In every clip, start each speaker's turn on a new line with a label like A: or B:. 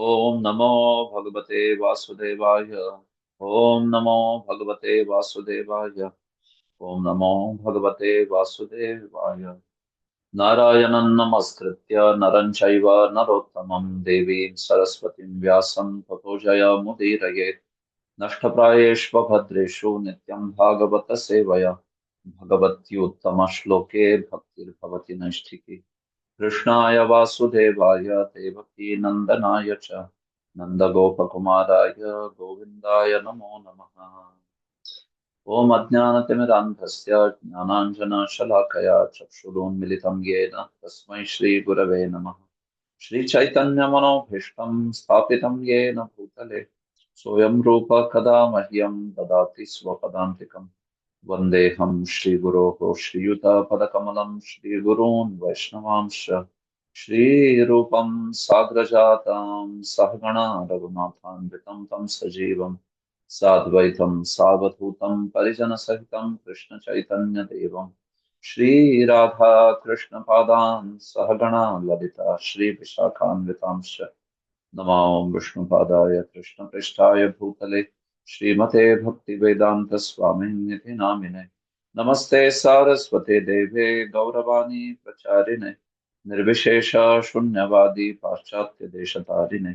A: ओम नमो भगवते वासुदेवाय। ओम नमो भगवते वासुदेवाय। ओम नमो भगवते वासुदेवाय। नारायणं नमस्कृत्य नरं चैव नरोत्तमं देवीं सरस्वतीं व्यासं ततो जयमुदीरयेत्। नष्टप्रायेष्वभद्रेषु नित्यं भागवत सेवया भगवत्युत्तमश्लोके भक्तिर्भवति नैष्ठिकी। कृष्णाय वासुदेवाय देवकी नंदनाय च नंदगोपकुमाराय गोविन्दाय नमो नमः। ॐ अज्ञानतिमिरान्धस्य ज्ञानाञ्जनशलाकया चक्षुरुन्मिलितं येन तस्मै श्रीगुरवे नमः। श्रीचैतन्यमनोभीष्टं स्थापितं येन भूतले सोऽयं रूप कदा मह्यं ददाति स्वपदान्तिकम्। वन्देऽहं श्रीगुरोः श्रीयुतपदकमलं श्रीगुरून् वैष्णवांश्च श्रीरूपं साग्रजातां सहगणा रघुनाथान्वितं तं सजीवं साद्वैतं सावधूतं परिजनसहितं कृष्णचैतन्यदेवं श्रीराधा कृष्णपादान् सहगणा ललिता श्रीविशाखान्वितांश्च नमो विष्णुपादाय कृष्णपृष्ठाय भूतले श्रीमते भक्तिवेदांत स्वामिनिधि नामिने नमस्ते सारस्वते देवे गौरवाणी प्रचारिणे निर्विशेष शून्यवादी पाश्चात्य देशतारिणे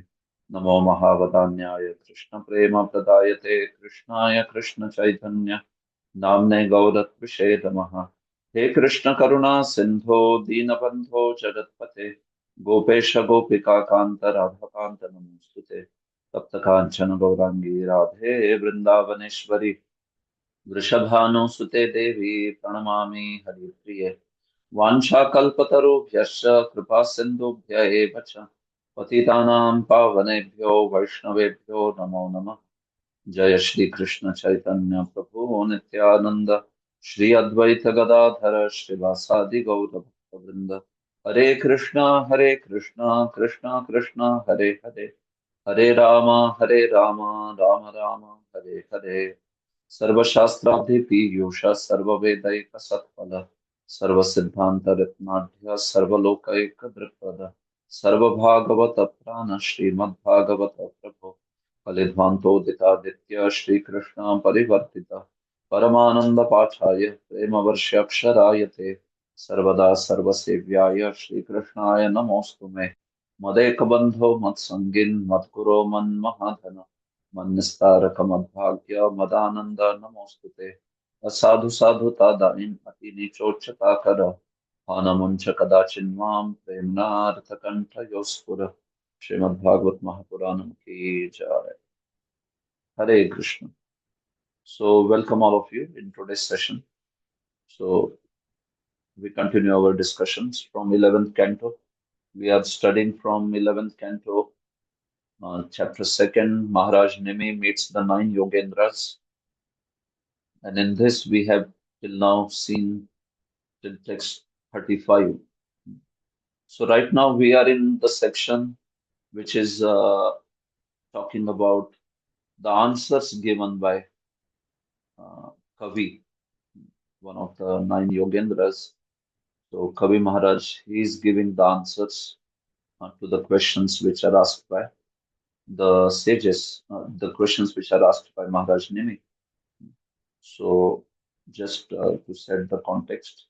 A: नमो महावदान्याय कृष्ण प्रेम प्रदायते कृष्णाय कृष्ण चैतन्य नामने गौरत्विषे नमः। हे कृष्ण करुणा सिंधो दीनबंधो जगत्पते गोपेश गोपिका कांत राधा कांत नमोस्तुते। तप्त कांचन गौरांगी राधे वृंदावनेश्वरी वृषभानुसुते देवी प्रणमामि हरिप्रिये। वाञ्छाकल्पतरुभ्यश्च कृपा सिन्धुभ्य एव च पतितानां पावनेभ्यो वैष्णवेभ्यो नमो नमः। जय श्री कृष्ण चैतन्य प्रभु नित्यानंद श्री अद्वैत गदाधर श्रीवासादि गौर भक्तवृंद। हरे कृष्णा कृष्णा कृष्णा हरे हरे हरे राम राम राम हरे हरे। सर्वशास्त्रादि पीयूष सर्ववेदैक सत्फल सर्वसिद्धांत रत्नाढ्य सर्वलोकैक दृक्पद सर्वभागवत प्राण श्रीमद्भागवत प्रभु फलिध्वान्तोदितादित्य श्रीकृष्ण परिवर्तिता परमानंद पाठाय प्रेमवर्ष्यक्षराय ते सर्वदा सर्वसेव्याय श्रीकृष्णाय नमोऽस्तु मे। मदेकबन्धो मत्सङ्गिन् मद्गुरो मन्महाधन मन्निस्तारकमद्भाग्य मदानन्द नमोऽस्तु ते। असाधु साधुता दायिन् अतिनीचोच्चता कर हानमुञ्च कदाचिन्मां प्रेम्णार्थकण्ठयोस्फुर। श्रीमद्भागवत महापुराण की जय। Hare Krishna. So, welcome all of you in today's session. So, we continue our discussions from 11th canto. We are studying from 11th canto, chapter 2nd. Maharaj Nimi meets the nine Yogendras. And in this, we have till now seen till text 35. So, right now, we are in the section which is talking about the answers given by Kavi, one of the nine Yogendras. So Kavi Maharaj, he is giving the answers to the questions which are asked by the sages, the questions which are asked by Maharaj Nimi. So just to set the context,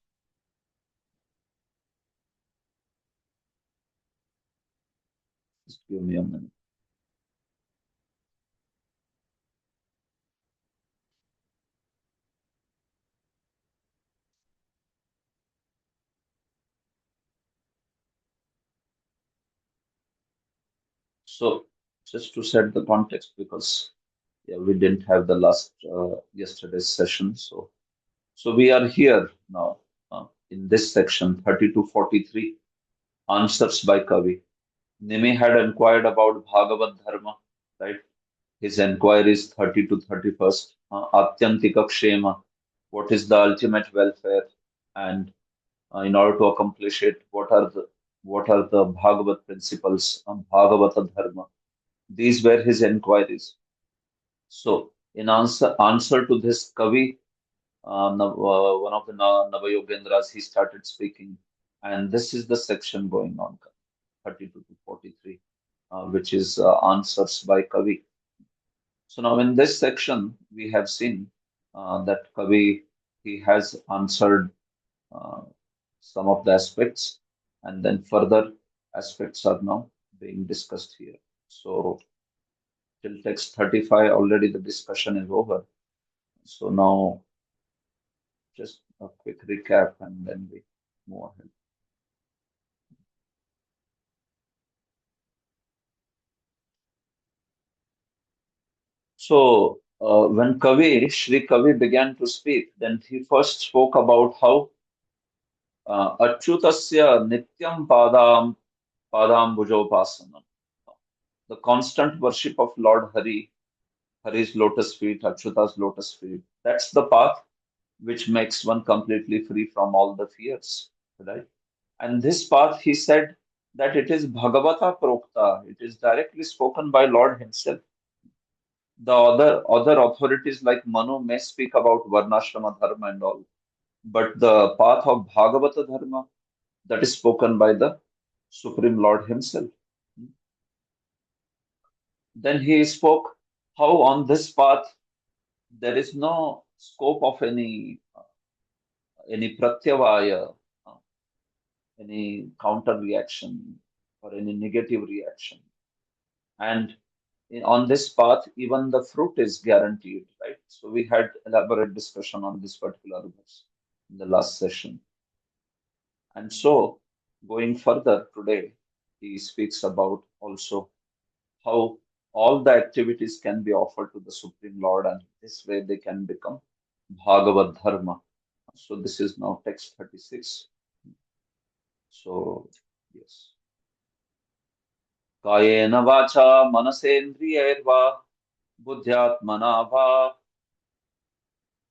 A: just give me a minute. So just to set the context, because yeah, we didn't have the last yesterday's session. So we are here now in this section 30 to 43, answers by Kavi. Nimi had inquired about Bhagavad Dharma, right? His enquiries 30 to 31st. Atyantika Kshema, what is the ultimate welfare? And in order to accomplish it, what are the Bhagavad principles, Bhagavata Dharma? These were his enquiries. So, in answer to this, Kavi, one of the Navayogendras, he started speaking, and this is the section going on, 32 to 43. which is answers by Kavi. So now in this section, we have seen that Kavi, he has answered uh, some of the aspects, and then further aspects are now being discussed here. So till text 35, already the discussion is over. So now just a quick recap and then we move ahead. So when Sri Kavi began to speak, then he first spoke about how Achyutasya Nityam Padambujopasana, the constant worship of Lord Hari, Hari's lotus feet, Achyuta's lotus feet. That's the path which makes one completely free from all the fears, right? And this path, he said that it is Bhagavata Prokta, it is directly spoken by Lord Himself. The other authorities like Manu may speak about Varnashrama Dharma and all, but the path of Bhagavata Dharma, that is spoken by the Supreme Lord Himself. Then he spoke how on this path there is no scope of any pratyavaya, uh, any counter reaction or any negative reaction. And on this path, even the fruit is guaranteed, right? So we had elaborate discussion on this particular verse in the last session. And so going further today, he speaks about also how all the activities can be offered to the Supreme Lord, and this way they can become Bhagavad Dharma. So this is now text 36. So yes. कायेन वाचा मनसेन्द्रियैर्वा बुद्ध्यात्मना वा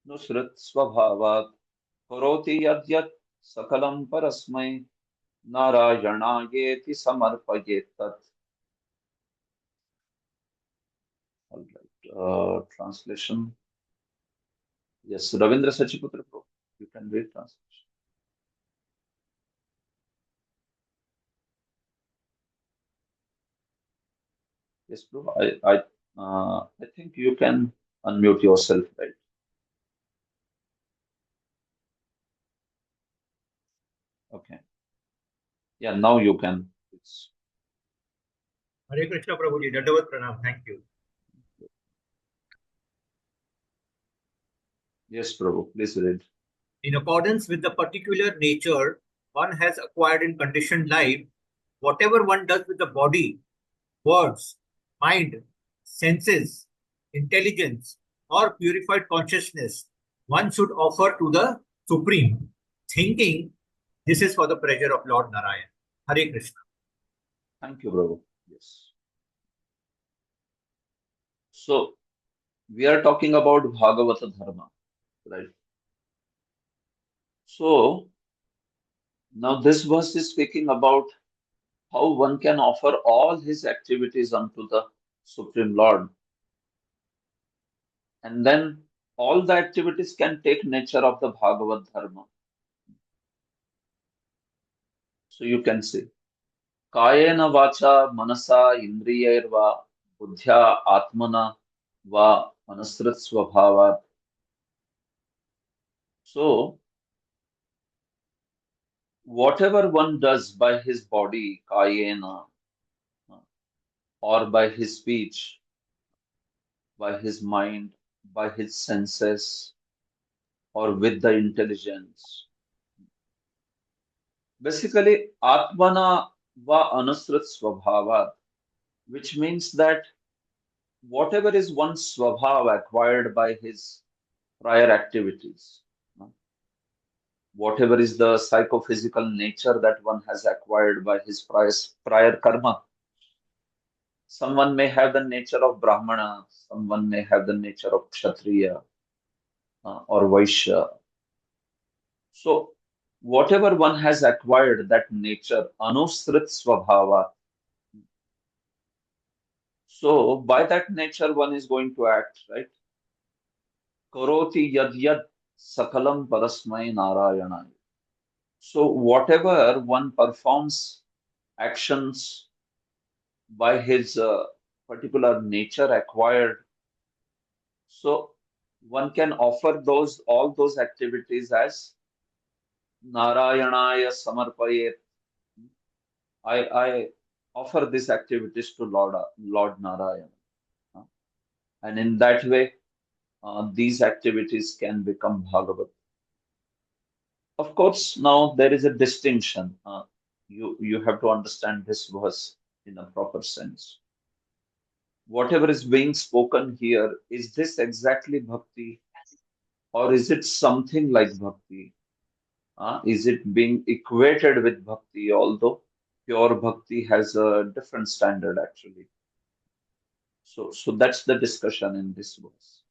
A: नुसृत स्वभावात् करोति यद्यत् सकलं परस्मै नारायणायेति समर्पयेत् तत्. All right. Translation. Yes, Ravindra Sachiputra Pro. You can read translation. Yes, bro. I think you can unmute yourself, right? Okay. Yeah, now you can. It's,
B: Hare Krishna Prabhuji, Dandavat Pranam, thank you.
A: yes, Prabhu. Please read.
B: In accordance with the particular nature one has acquired in conditioned life, whatever one does with the body, words, mind, senses, intelligence, or purified consciousness, one should offer to the Supreme, thinking this is for the pleasure of Lord Narayan. Hare Krishna.
A: Thank you, Prabhu. Yes. So we are talking about Bhagavata Dharma, right? So now this verse is speaking about how one can offer all his activities unto the Supreme Lord. And then all the activities can take nature of the Bhagavad Dharma. So you can see Kayena Vacha Manasa Indriyairva Buddhya Atmana Va Manasrit Swabhavat. So whatever one does by his body, Kayena, or by his speech, by his mind, by his senses, or with the intelligence. Basically, Atmana va anusrit swabhava, which means that whatever is one's swabhava acquired by his prior activities, whatever is the psychophysical nature that one has acquired by his prior karma. Someone may have the nature of Brahmana, someone may have the nature of Kshatriya or Vaishya. So, whatever one has acquired, that nature, anusrit swabhava. So, by that nature, one is going to act, right? Karoti yad yad sakalam parasmai narayana. So, whatever one performs actions by his particular nature acquired. So one can offer those all those activities as Narayanaya Samarpayet. I offer these activities to Lord Narayana. uh, And in that way, these activities can become Bhagavat. Of course, now there is a distinction. You have to understand this verse in a proper sense. Whatever is being spoken here, is this exactly bhakti or is it something like bhakti? Is it being equated with bhakti, although pure bhakti has a different standard actually? So that's the discussion in this verse.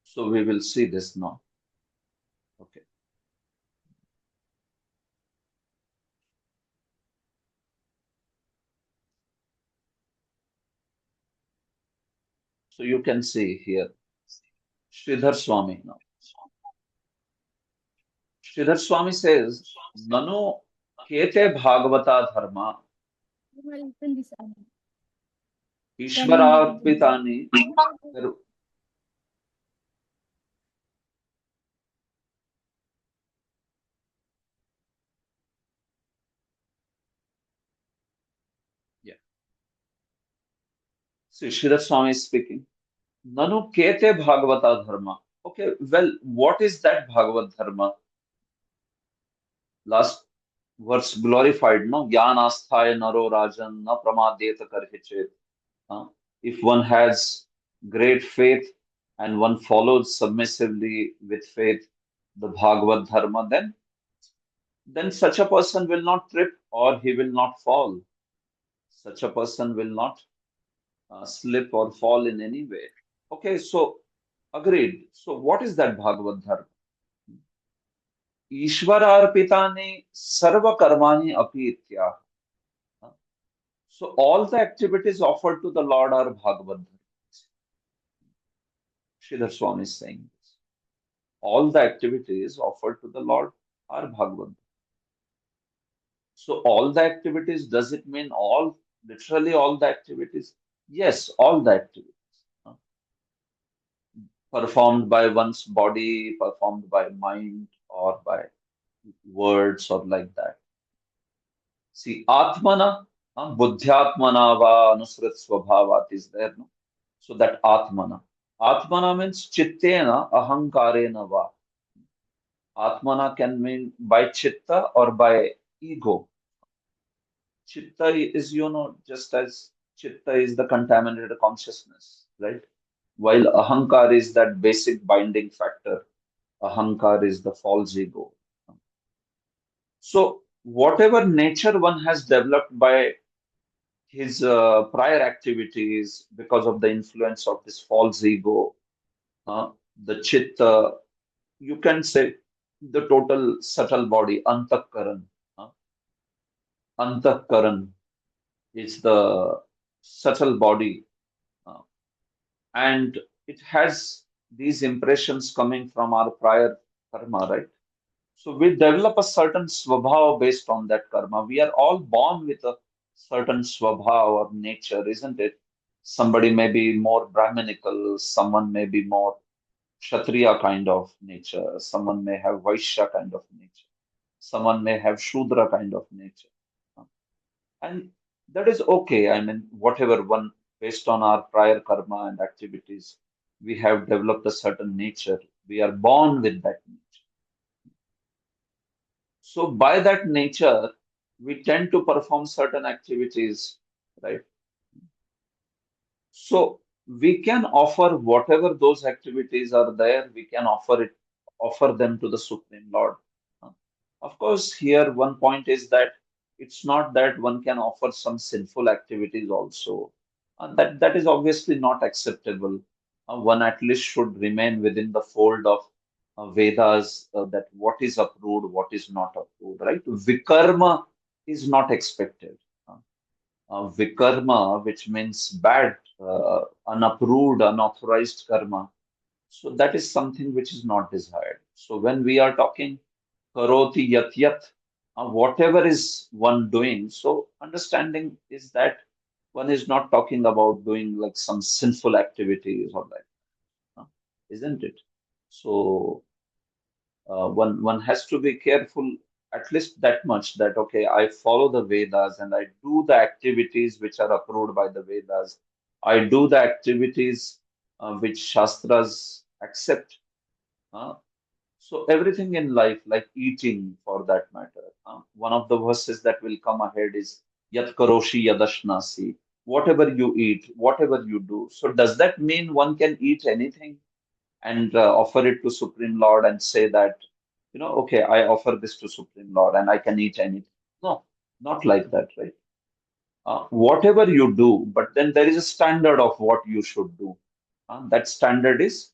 A: So we will see this now. Okay. So you can see here, Sridhar Swami now. Sridhar Swami says, Nano kete bhagavata dharma ishvararpitani. Yeah. See, Sridhar Swami is speaking. Nanu kete bhagavata dharma. Okay, well, what is that Bhagavat dharma? Last verse glorified, no? Gyan asthaya naro rajan na pramadyeta karhichet. If one has great faith and one follows submissively with faith the Bhagavad Dharma, then such a person will not trip or he will not fall. Such a person will not slip or fall in any way. Okay, so agreed. So what is that Bhagavad Dharma? Ishvararpitani sarva karmani api itya. So all the activities offered to the Lord are Bhagavad Dharma. Sridhar Swami is saying this. All the activities offered to the Lord are Bhagavad. So all the activities, does it mean all, literally all the activities? Yes, all the activities. uh, Performed by one's body, performed by mind, or by words, or like that. See, Atmana, Buddhyatmana va Anusrit Swabhavat is there, no? So that Atmana. Atmana means Chittena Ahankarena va. Atmana can mean by Chitta or by ego. Chitta is, just as Chitta is the contaminated consciousness, right? While Ahankar is that basic binding factor, Ahankar is the false ego. So, whatever nature one has developed by his prior activities because of the influence of this false ego, the Chitta, you can say the total subtle body, Antakaran. Uh, Antakaran is the subtle body, uh, and it has these impressions coming from our prior karma, right? So we develop a certain swabhava based on that karma. We are all born with a certain swabhava or nature, isn't it? Somebody may be more Brahminical, someone may be more Kshatriya kind of nature, someone may have Vaishya kind of nature, someone may have Shudra kind of nature. And that is okay. I mean, whatever one, based on our prior karma and activities, we have developed a certain nature. We are born with that nature. So, by that nature, we tend to perform certain activities, right? So, we can offer whatever those activities are there, we can offer them to the Supreme Lord. Uh, Of course, here one point is that it's not that one can offer some sinful activities also. That is obviously not acceptable. One at least should remain within the fold of Vedas, that what is approved, what is not approved, right? Vikarma is not expected. Uh, Vikarma, which means bad, unapproved, unauthorized karma. So that is something which is not desired. So when we are talking karoti yat yat, whatever is one doing. So understanding is that one is not talking about doing like some sinful activities or like, uh, isn't it? So one has to be careful at least that much that okay, I follow the Vedas and I do the activities which are approved by the Vedas. I do the activities which Shastras accept. uh, so everything in life, like eating for that matter, one of the verses that will come ahead is Yat Karoshi Yadashnasi. Whatever you eat, whatever you do. So does that mean one can eat anything and offer it to Supreme Lord and say that, okay, I offer this to Supreme Lord and I can eat anything? No, not like that, right? Whatever you do, but then there is a standard of what you should do. That standard is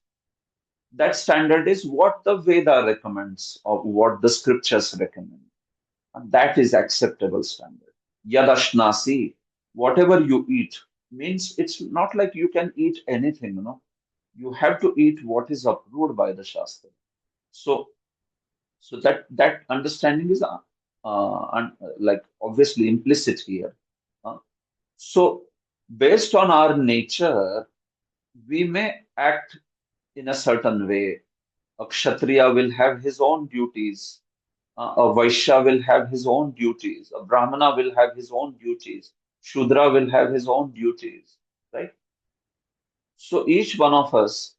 A: what the Veda recommends or what the scriptures recommend. And that is acceptable standard. Yadashnasi, whatever you eat, means it's not like you can eat anything. You have to eat what is approved by the Shastra. So, so that understanding is like obviously implicit here. Uh, so, based on our nature, we may act in a certain way. A Kshatriya will have his own duties. A Vaishya will have his own duties. A Brahmana will have his own duties. Shudra will have his own duties. Right? So each one of us,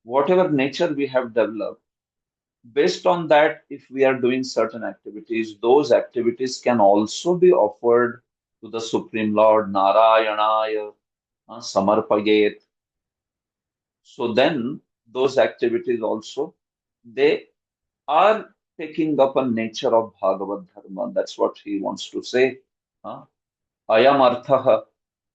A: whatever nature we have developed, based on that, if we are doing certain activities, those activities can also be offered to the Supreme Lord, Narayanaya, Samarpayet. So then those activities also, they are taking up a nature of Bhagavad Dharma. That's what he wants to say. Uh, Ayam arthaha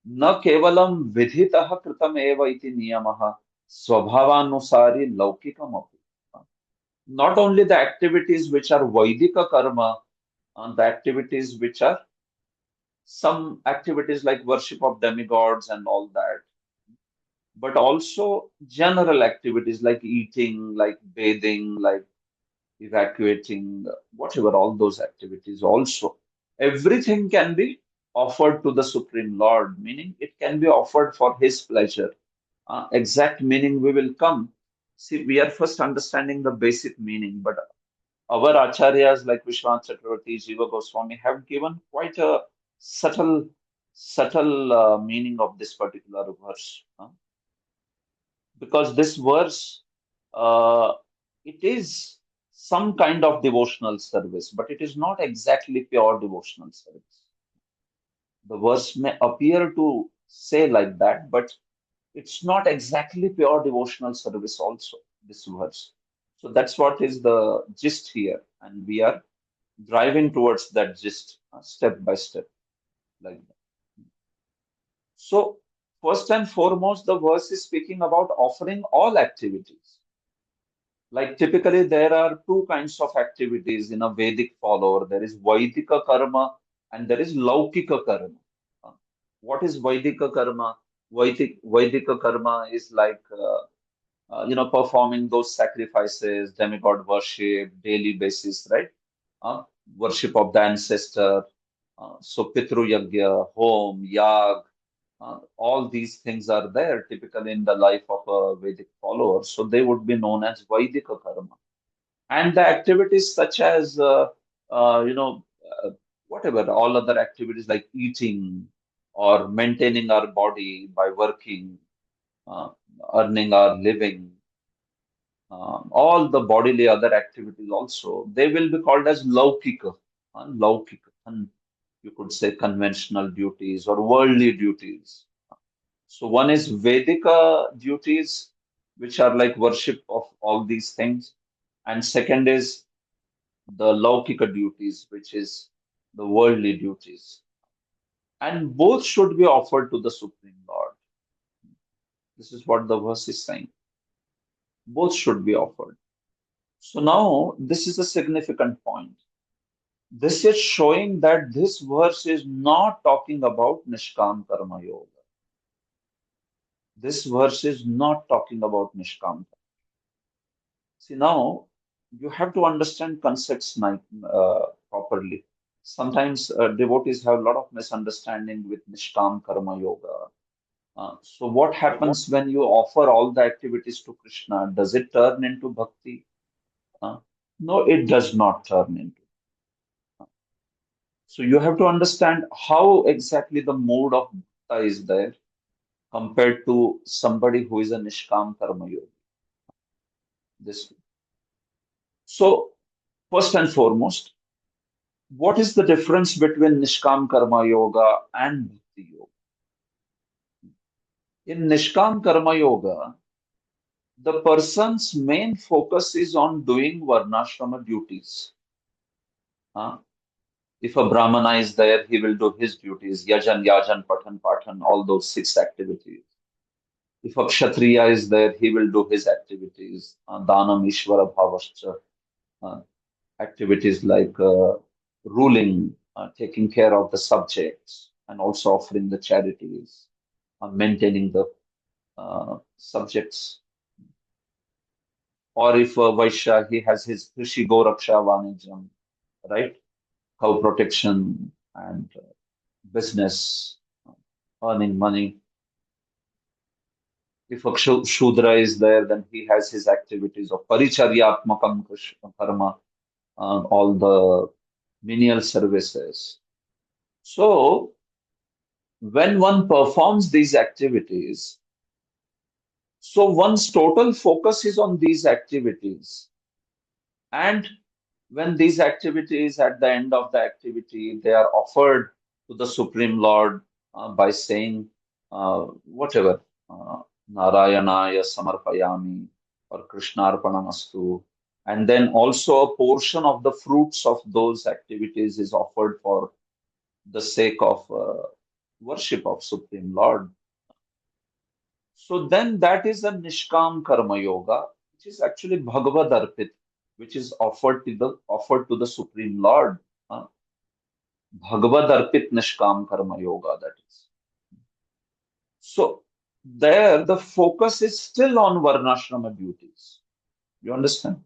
A: na kevalam vidhitaha kritam eva iti niyamaha swabhavanusari laukikam api. Not only the activities which are Vaidika karma, the activities which are some activities like worship of demigods and all that, but also general activities like eating, like bathing, like evacuating, whatever, all those activities also. Everything can be offered to the Supreme Lord, meaning it can be offered for His pleasure. Exact meaning we will come. See, we are first understanding the basic meaning, but our acharyas like Vishwanath Chakravarti, Jiva Goswami have given quite a subtle meaning of this particular verse. Because this verse, uh, it is some kind of devotional service, but it is not exactly pure devotional service. The verse may appear to say like that, but it's not exactly pure devotional service also, this verse. So that's what is the gist here. And we are driving towards that gist step by step, like that. So, first and foremost, the verse is speaking about offering all activities. Like typically, there are two kinds of activities in a Vedic follower. There is Vaidika karma and there is Laukika karma. Uh, What is Vaidika karma? Vaidika karma is like performing those sacrifices, demigod worship, daily basis, right? Uh, Worship of the ancestor. So Pitru Yagya, home, yag, all these things are there typically in the life of a Vedic follower. So they would be known as Vaidika karma. And the activities such as, uh, whatever, all other activities like eating or maintaining our body by working, uh, earning our living, all the bodily other activities also, they will be called as laukika, and you could say conventional duties or worldly duties. So one is Vedika duties, which are like worship of all these things, and second is the Laukika duties, which is the worldly duties, and both should be offered to the Supreme Lord. This is what the verse is saying. Both should be offered. So now this is a significant point. This is showing that this verse is not talking about Nishkam Karma Yoga. This verse is not talking about Nishkam. See, now you have to understand concepts properly. sometimes devotees have a lot of misunderstanding with Nishkam Karma Yoga. So what happens when you offer all the activities to Krishna? Does it turn into bhakti? Uh, no, it does not turn into. So you have to understand how exactly the mood of bhakta is there compared to somebody who is a Nishkam Karma Yogi. This. So first and foremost, what is the difference between Nishkam Karma Yoga and Bhakti Yoga? In Nishkam Karma Yoga, the person's main focus is on doing Varnashrama duties. Huh? If a Brahmana is there, he will do his duties, Yajan, Yajan, Patan, Patan, all those 6 activities. If a Kshatriya is there, he will do his activities, Danam, Ishvara, Bhavascha, uh, activities like ruling, taking care of the subjects, and also offering the charities, maintaining the subjects. Or if Vaishya, he has his Krishi Goraksha Vanijam, right? Cow protection and business, earning money. If a Shudra is there, then he has his activities of Paricharyatmakam Karma, all the menial services. So, when one performs these activities, so one's total focus is on these activities. And when these activities, at the end of the activity, they are offered to the Supreme Lord by saying whatever, Narayanaya Samarpayami or Krishnarpanamastu. And then also a portion of the fruits of those activities is offered for the sake of worship of Supreme Lord. So then that is a Nishkam Karma Yoga, which is actually Bhagavad Arpit, which is offered to the Supreme Lord. Uh, Bhagavad Arpit Nishkam Karma Yoga, that is. So there the focus is still on Varnashrama duties. You understand?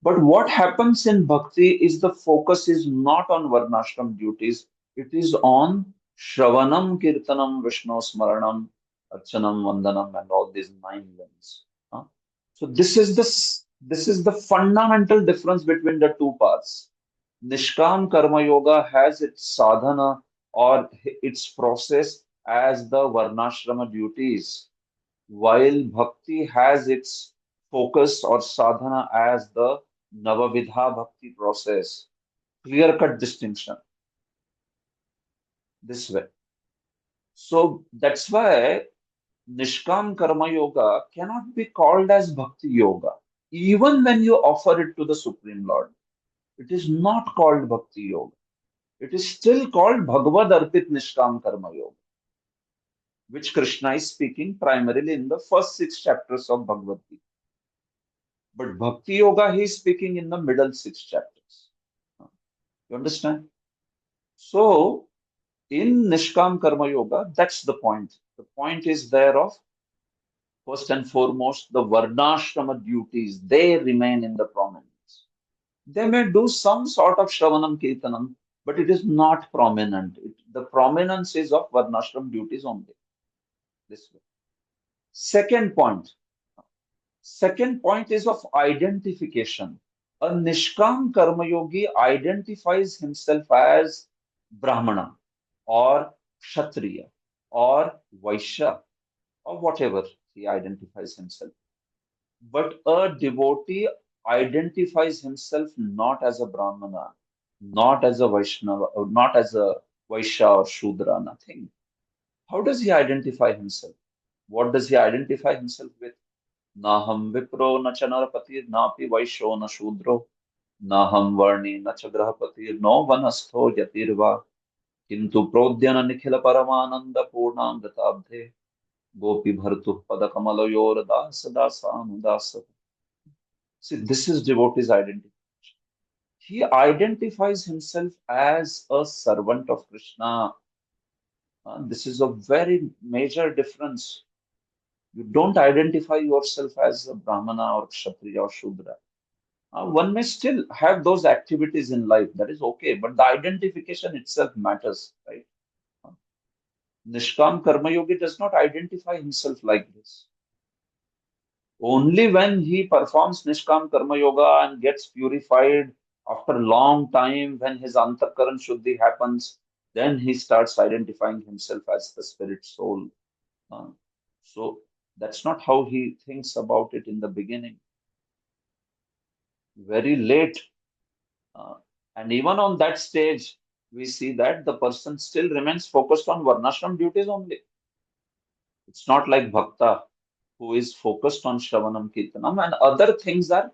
A: But what happens in bhakti is the focus is not on Varnashram duties, it is on Shravanam, Kirtanam, Vishnu Smaranam, Archanam, Vandanam, and all these 9 limbs. Huh? So this is the fundamental difference between the two paths. Nishkam Karma Yoga has its sadhana or its process as the Varnashrama duties, while bhakti has its focus or sadhana as the Navavidha bhakti process. Clear cut distinction this way. So that's why Nishkam Karma Yoga cannot be called as Bhakti Yoga. Even when you offer it to the Supreme Lord, it is not called Bhakti Yoga. It is still called Bhagavad Arpit Nishkam Karma Yoga, which Krishna is speaking primarily in the first 6 chapters of Bhagavad Gita. But Bhakti Yoga, he is speaking in the middle 6 chapters. You understand? So, in Nishkam Karma Yoga, that's the point. The point is there of, first and foremost, the Varnashrama duties, they remain in the prominence. They may do some sort of Shravanam Kirtanam, but it is not prominent. The prominence is of Varnashram duties only. This way. Second point. Second point is of identification. A Nishkam Karma Yogi identifies himself as Brahmana or Kshatriya or Vaishya or whatever he identifies himself. But a devotee identifies himself not as a Brahmana, not as a Vaishnava, or not as a Vaishya or Shudra, nothing. How does he identify himself? What does he identify himself with? Naham Vipro na Chanarapatir napi Vaishyo na Shudro Naham Varni na Chagrahapatir no Vanastho Yatirva Kintu Prodhyana Nikhila Paramananda Purnangatabdhe Gopi Bhartu Padakamalayor Dasa Dasa. See, this is devotee's identity. He identifies himself as a servant of Krishna. This is a very major difference. You don't identify yourself as a Brahmana or Kshatriya or Shudra. One may still have those activities in life. That is okay, but the identification itself matters, right? Uh, Nishkam Karma Yogi does not identify himself like this. Only when he performs Nishkam Karma Yoga and gets purified after a long time, when his Antakaran Shuddhi happens, then he starts identifying himself as the spirit soul. Uh, so that's not how he thinks about it in the beginning. Very late. Uh, and even on that stage, we see that the person still remains focused on Varnashram duties only. It's not like Bhakta who is focused on Shravanam Kirtanam, and other things are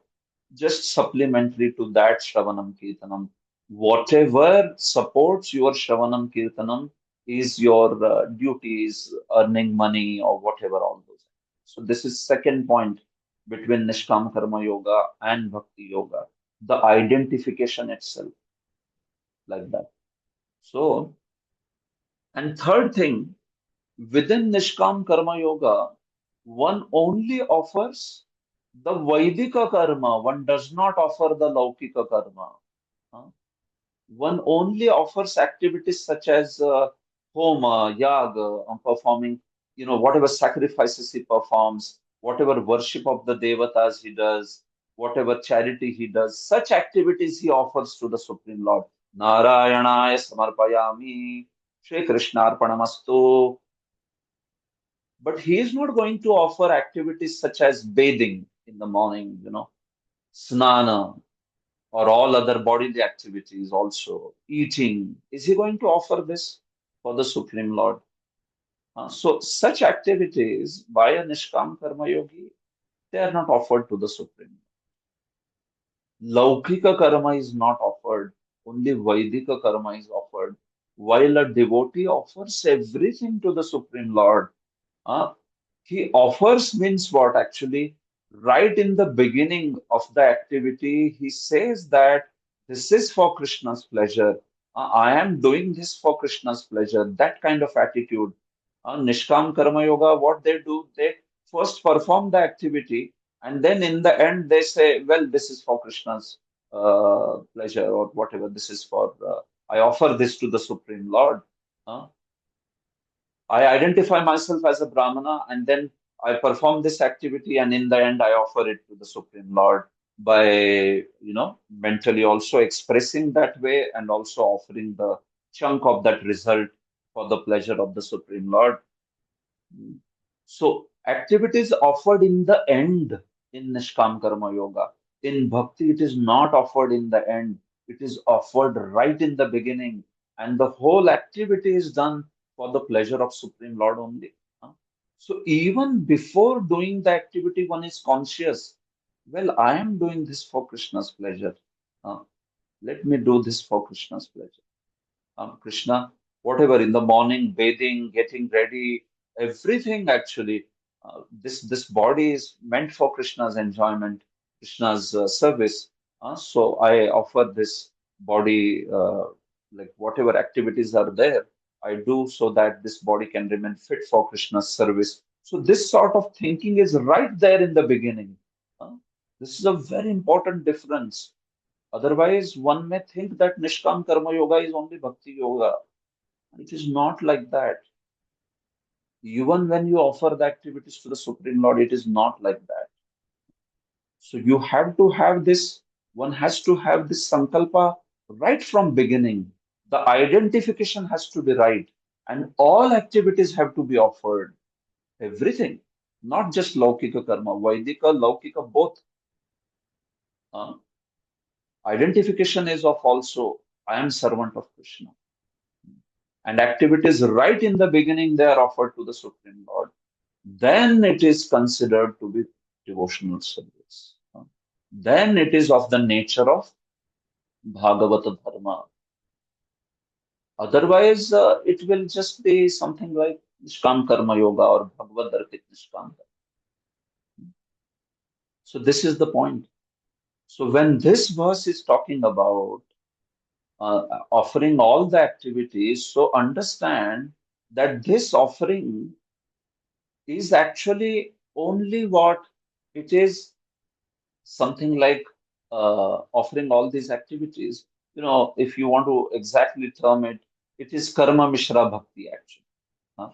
A: just supplementary to that Shravanam Kirtanam. Whatever supports your Shravanam Kirtanam is your duties, earning money, or whatever, all those. So, this is second point between Nishkam Karma Yoga and Bhakti Yoga, the identification itself, like that. So, and third thing, within Nishkam Karma Yoga, one only offers the Vaidika karma, one does not offer the Laukika karma. Huh? One only offers activities such as homa, yaga, performing, whatever sacrifices he performs, whatever worship of the devatas he does, whatever charity he does, such activities he offers to the Supreme Lord. Narayanaya samarpayami, Shri Krishnarpanamastu. But he is not going to offer activities such as bathing in the morning, snana, or all other bodily activities also, eating. Is he going to offer this for the Supreme Lord? So such activities by a Nishkam Karma Yogi, they are not offered to the Supreme. Laukika Karma is not offered, only Vaidika Karma is offered. While a devotee offers everything to the Supreme Lord, uh, he offers means what actually? Right in the beginning of the activity, he says that this is for Krishna's pleasure. I am doing this for Krishna's pleasure. That kind of attitude. Nishkam Karma Yoga, what they do, they first perform the activity and then in the end they say, well, this is for Krishna's pleasure or whatever. This is for, I offer this to the Supreme Lord. Uh, I identify myself as a Brahmana and then I perform this activity and in the end I offer it to the Supreme Lord by, mentally also expressing that way and also offering the chunk of that result for the pleasure of the Supreme Lord. So activities offered in the end in Nishkam Karma Yoga. In Bhakti, it is not offered in the end. It is offered right in the beginning. And the whole activity is done for the pleasure of Supreme Lord only. Huh? So even before doing the activity, one is conscious. Well, I am doing this for Krishna's pleasure. Huh? Let me do this for Krishna's pleasure. Krishna, whatever in the morning, bathing, getting ready, everything actually. This body is meant for Krishna's enjoyment, Krishna's service. So I offer this body, like whatever activities are there, I do so that this body can remain fit for Krishna's service. So this sort of thinking is right there in the beginning. Uh, this is a very important difference. Otherwise, one may think that Nishkam Karma Yoga is only Bhakti Yoga. It is not like that. Even when you offer the activities to the Supreme Lord, it is not like that. So you have to have this, one has to have this sankalpa right from beginning. The identification has to be right. And all activities have to be offered. Everything. Not just Laukika Karma, Vaidika, Laukika, both. Uh, Identification is of also, I am servant of Krishna. And activities right in the beginning they are offered to the Supreme Lord, then it is considered to be devotional service. Then it is of the nature of Bhagavata Dharma. Otherwise, it will just be something like Nishkam Karma Yoga or Bhagavad Arpit Nishkam. So this is the point. So when this verse is talking about offering all the activities, so understand that this offering is actually only what it is something like offering all these activities, if you want to exactly term it, it is karma mishra bhakti actually. Huh?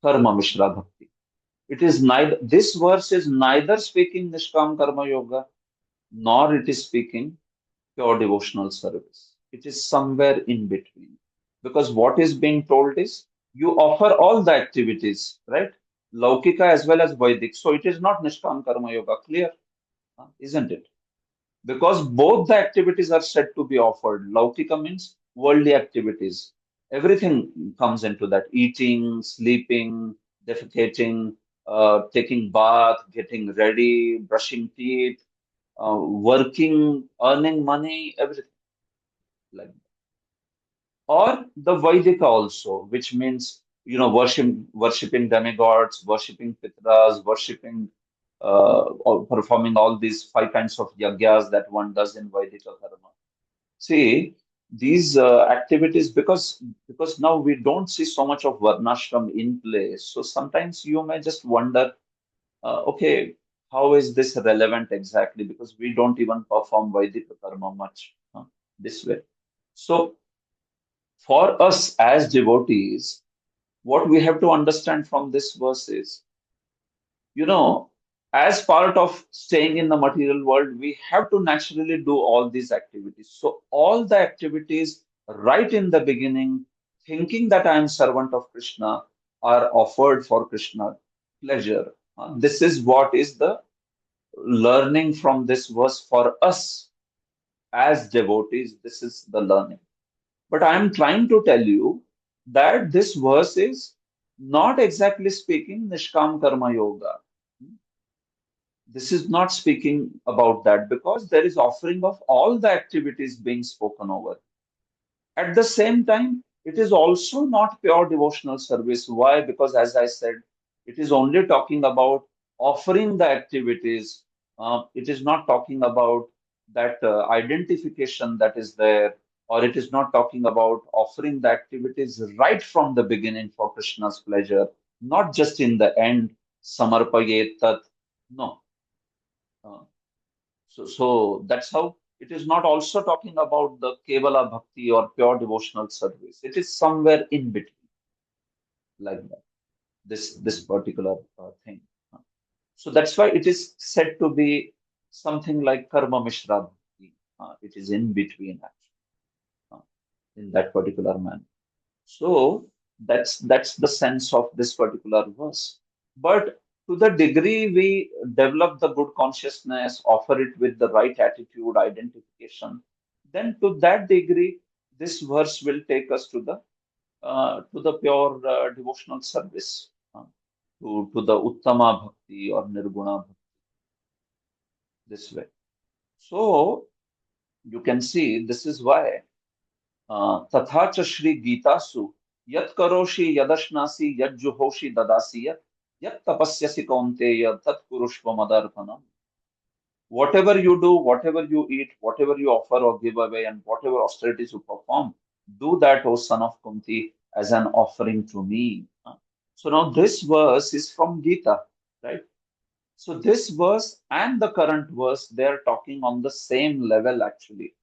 A: Karma mishra bhakti. It is neither, this verse is neither speaking Nishkam Karma Yoga, nor it is speaking pure devotional service. It is somewhere in between. Because what is being told is you offer all the activities, right? Laukika as well as Vedic. So it is not Nishkam Karma Yoga. Clear? Isn't it? Because both the activities are said to be offered. Laukika means worldly activities. Everything comes into that: eating, sleeping, defecating, taking bath, getting ready, brushing teeth, working, earning money, everything like that. Or the Vaidika also, which means worshipping demigods, worshipping pitras, worshipping or performing all these five kinds of yagyas that one does in Vaidika dharma. See, these activities, because now we don't see so much of varnashram in place. So sometimes you may just wonder, okay, how is this relevant exactly? Because we don't even perform Vaidika karma much this way. So for us as devotees, what we have to understand from this verse is, you know, as part of staying in the material world, we have to naturally do all these activities. So, all the activities right in the beginning, thinking that I am servant of Krishna, are offered for Krishna pleasure. This is what is the learning from this verse for us as devotees. This is the learning. But I am trying to tell you that this verse is not exactly speaking Nishkam Karma Yoga. This is not speaking about that, because there is offering of all the activities being spoken over. At the same time, it is also not pure devotional service. Why? Because as I said, it is only talking about offering the activities. It is not talking about that identification that is there, or it is not talking about offering the activities right from the beginning for Krishna's pleasure, not just in the end, samarpayet tat. No. Uh, so that's how it is not also talking about the Kevala Bhakti or pure devotional service. It is somewhere in between, like that, this particular thing. So that's why it is said to be something like Karma Mishra Bhakti. It is in between, actually, uh, in that particular manner. So that's the sense of this particular verse. But to the degree we develop the good consciousness, offer it with the right attitude, identification, then to that degree, this verse will take us to the pure devotional service, to the Uttama Bhakti or Nirguna Bhakti, this way. So you can see this is why तथा च श्री गीतासु यत् करोषि यदश्नासि यज्जुहोषि ददासि यत् तपस्यसि कौन्तेय तत् कुरुष्व मदर्पणम्. Whatever you do, whatever you eat, whatever you offer or give away, and whatever austerities you perform, do that, O son of Kunti, as an offering to me. So now this verse is from Gita, right? So this verse and the current verse, they are talking on the same level actually.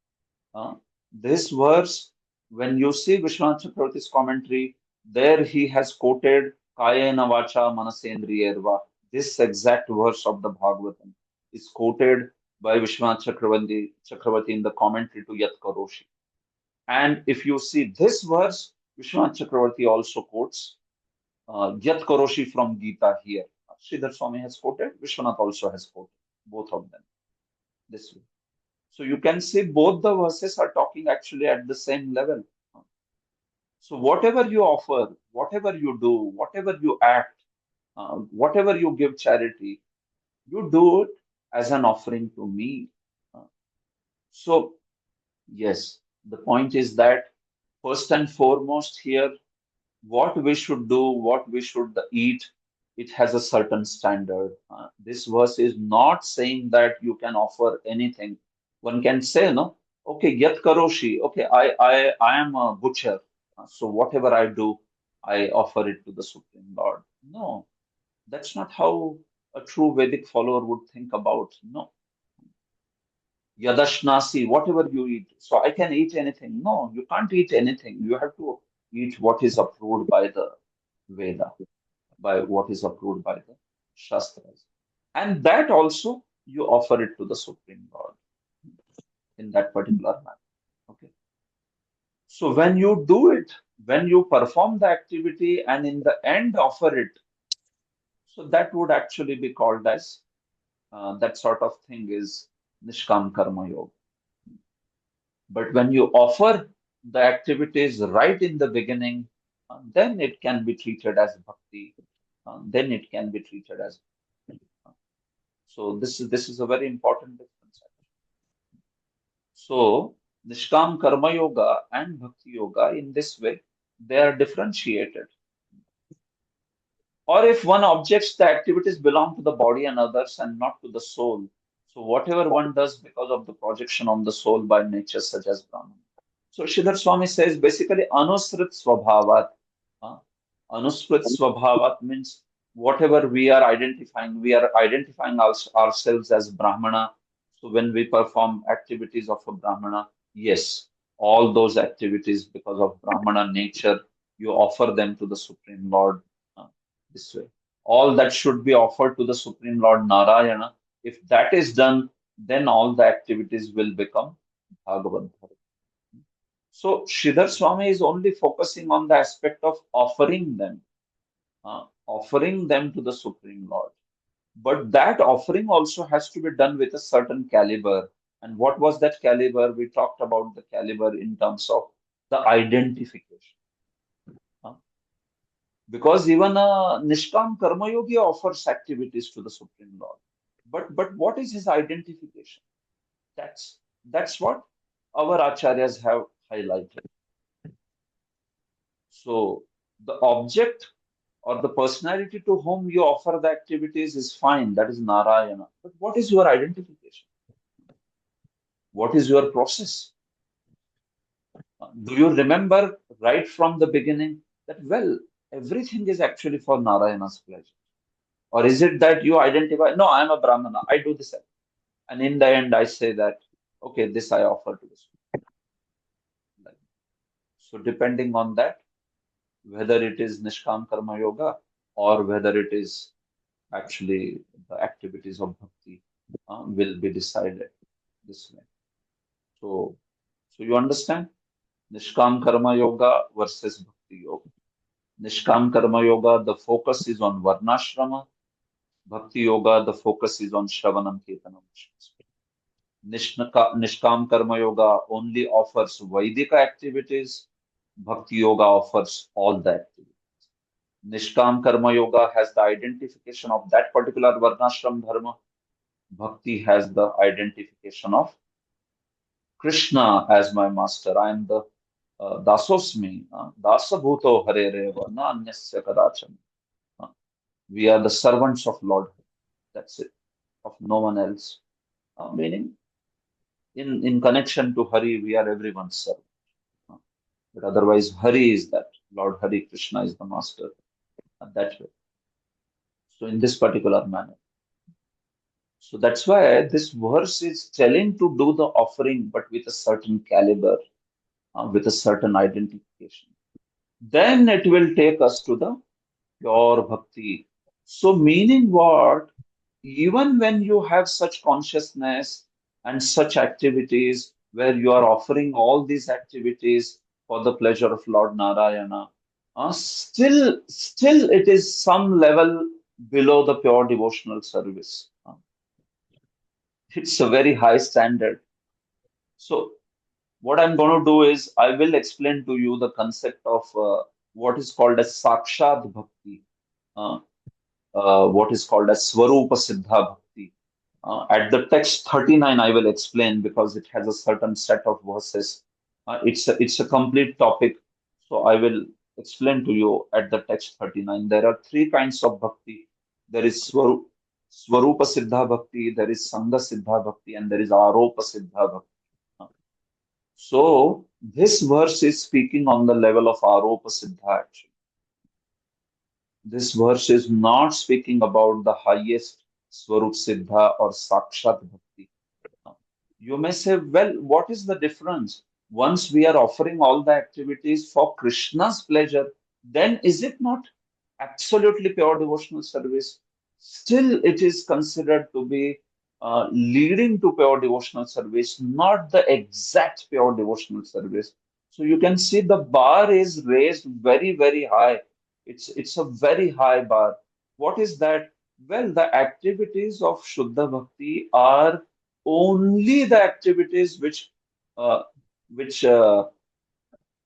A: Uh, this verse, when you see Vishwanath Chakravarti's commentary, there he has quoted Kayena Vacha Manasendriyerva. This exact verse of the Bhagavatam is quoted by Vishwanath Chakravarti in the commentary to Yat Karoshi. And if you see this verse, Vishwanath Chakravarti also quotes Yat Karoshi from Gita here. Sridhar Swami has quoted, Vishwanath also has quoted, both of them this way. So you can see both the verses are talking actually at the same level. So whatever you offer, whatever you do, whatever you act, whatever you give charity, you do it as an offering to me. Uh, So yes, the point is that first and foremost here, what we should do, what we should eat, it has a certain standard. This verse is not saying that you can offer anything. One can say, no, okay, yat karoshi, okay, I am a butcher. So whatever I do, I offer it to the Supreme Lord. No, that's not how a true Vedic follower would think about. No, Yadashnasi, whatever you eat. So I can eat anything. No, you can't eat anything. You have to eat what is approved by the Veda, by what is approved by the Shastras. And that also you offer it to the Supreme Lord in that particular manner. Okay. So when you do it, when you perform the activity and in the end offer it, so that would actually be called as that sort of thing is Nishkam Karma Yoga. But when you offer the activities right in the beginning, then it can be treated as bhakti. Then it can be treated as. So this is a very important difference. So Nishkam Karma Yoga and Bhakti Yoga in this way they are differentiated. Or if one objects the activities belong to the body and others and not to the soul. So whatever one does because of the projection on the soul by nature, such as Brahman. So Sridhar Swami says basically Anusrit Swabhavat. Uh, Anusrit Swabhavat means whatever we are identifying ourselves as Brahmana. So when we perform activities of a Brahmana, yes, all those activities because of Brahmana nature, you offer them to the Supreme Lord this way. All that should be offered to the Supreme Lord Narayana. If that is done, then all the activities will become Bhagavad Dharma. So Sridhar Swami is only focusing on the aspect of offering them to the Supreme Lord. But that offering also has to be done with a certain caliber. And what was that caliber? We talked about the caliber in terms of the identification. huh? Because even a Nishkam Karma Yogi offers activities to the Supreme Lord. But what is his identification? That's what our acharyas have highlighted. So the object or the personality to whom you offer the activities is fine, that is Narayana. But what is your identification? What is your process? Do you remember right from the beginning that, well, everything is actually for Narayana's pleasure? Or is it that you identify, no, I'm a Brahmana, I do this. And in the end, I say that, okay, this I offer to this. So depending on that, whether it is Nishkam Karma Yoga or whether it is actually the activities of bhakti will be decided this way. So you understand? Nishkam Karma Yoga versus Bhakti Yoga. Nishkam Karma Yoga, the focus is on Varnashrama. Bhakti Yoga, the focus is on Shravanam Kirtanam. Nishkam Karma Yoga only offers Vaidika activities. Bhakti Yoga offers all the activities. Nishkam Karma Yoga has the identification of that particular Varnashram Dharma. Bhakti has the identification of Krishna as my master. I am the Dasosmi, Dasabhuto Harereva, na Anyasya Kadacham. We are the servants of Lord. That's it, of no one else. Meaning, in connection to Hari, we are everyone's servant. But otherwise, Hari is that. Lord Hari Krishna is the master. That way. So, in this particular manner. So that's why this verse is telling to do the offering, but with a certain caliber, with a certain identification. Then it will take us to the pure bhakti. So, meaning what? Even when you have such consciousness and such activities where you are offering all these activities for the pleasure of Lord Narayana, still it is some level below the pure devotional service. It's a very high standard. So, what I'm going to do is I will explain to you the concept of what is called as Sakshat Bhakti, uh, what is called as Swarupa Siddha Bhakti. At the text 39, I will explain because it has a certain set of verses. It's a complete topic. So I will explain to you at the text 39. There are three kinds of bhakti. There is Swarupa Siddha Bhakti, there is Sangha Siddha Bhakti, and there is Aropa Siddha Bhakti. So this verse is speaking on the level of Aropa Siddha actually. This verse is not speaking about the highest Swarup Siddha or Sakshat Bhakti. You may say, well, what is the difference? Once we are offering all the activities for Krishna's pleasure, then is it not absolutely pure devotional service? Still, it is considered to be leading to pure devotional service, not the exact pure devotional service. So you can see the bar is raised very, very high. It's a very high bar. What is that? Well, the activities of Shuddha Bhakti are only the activities uh, which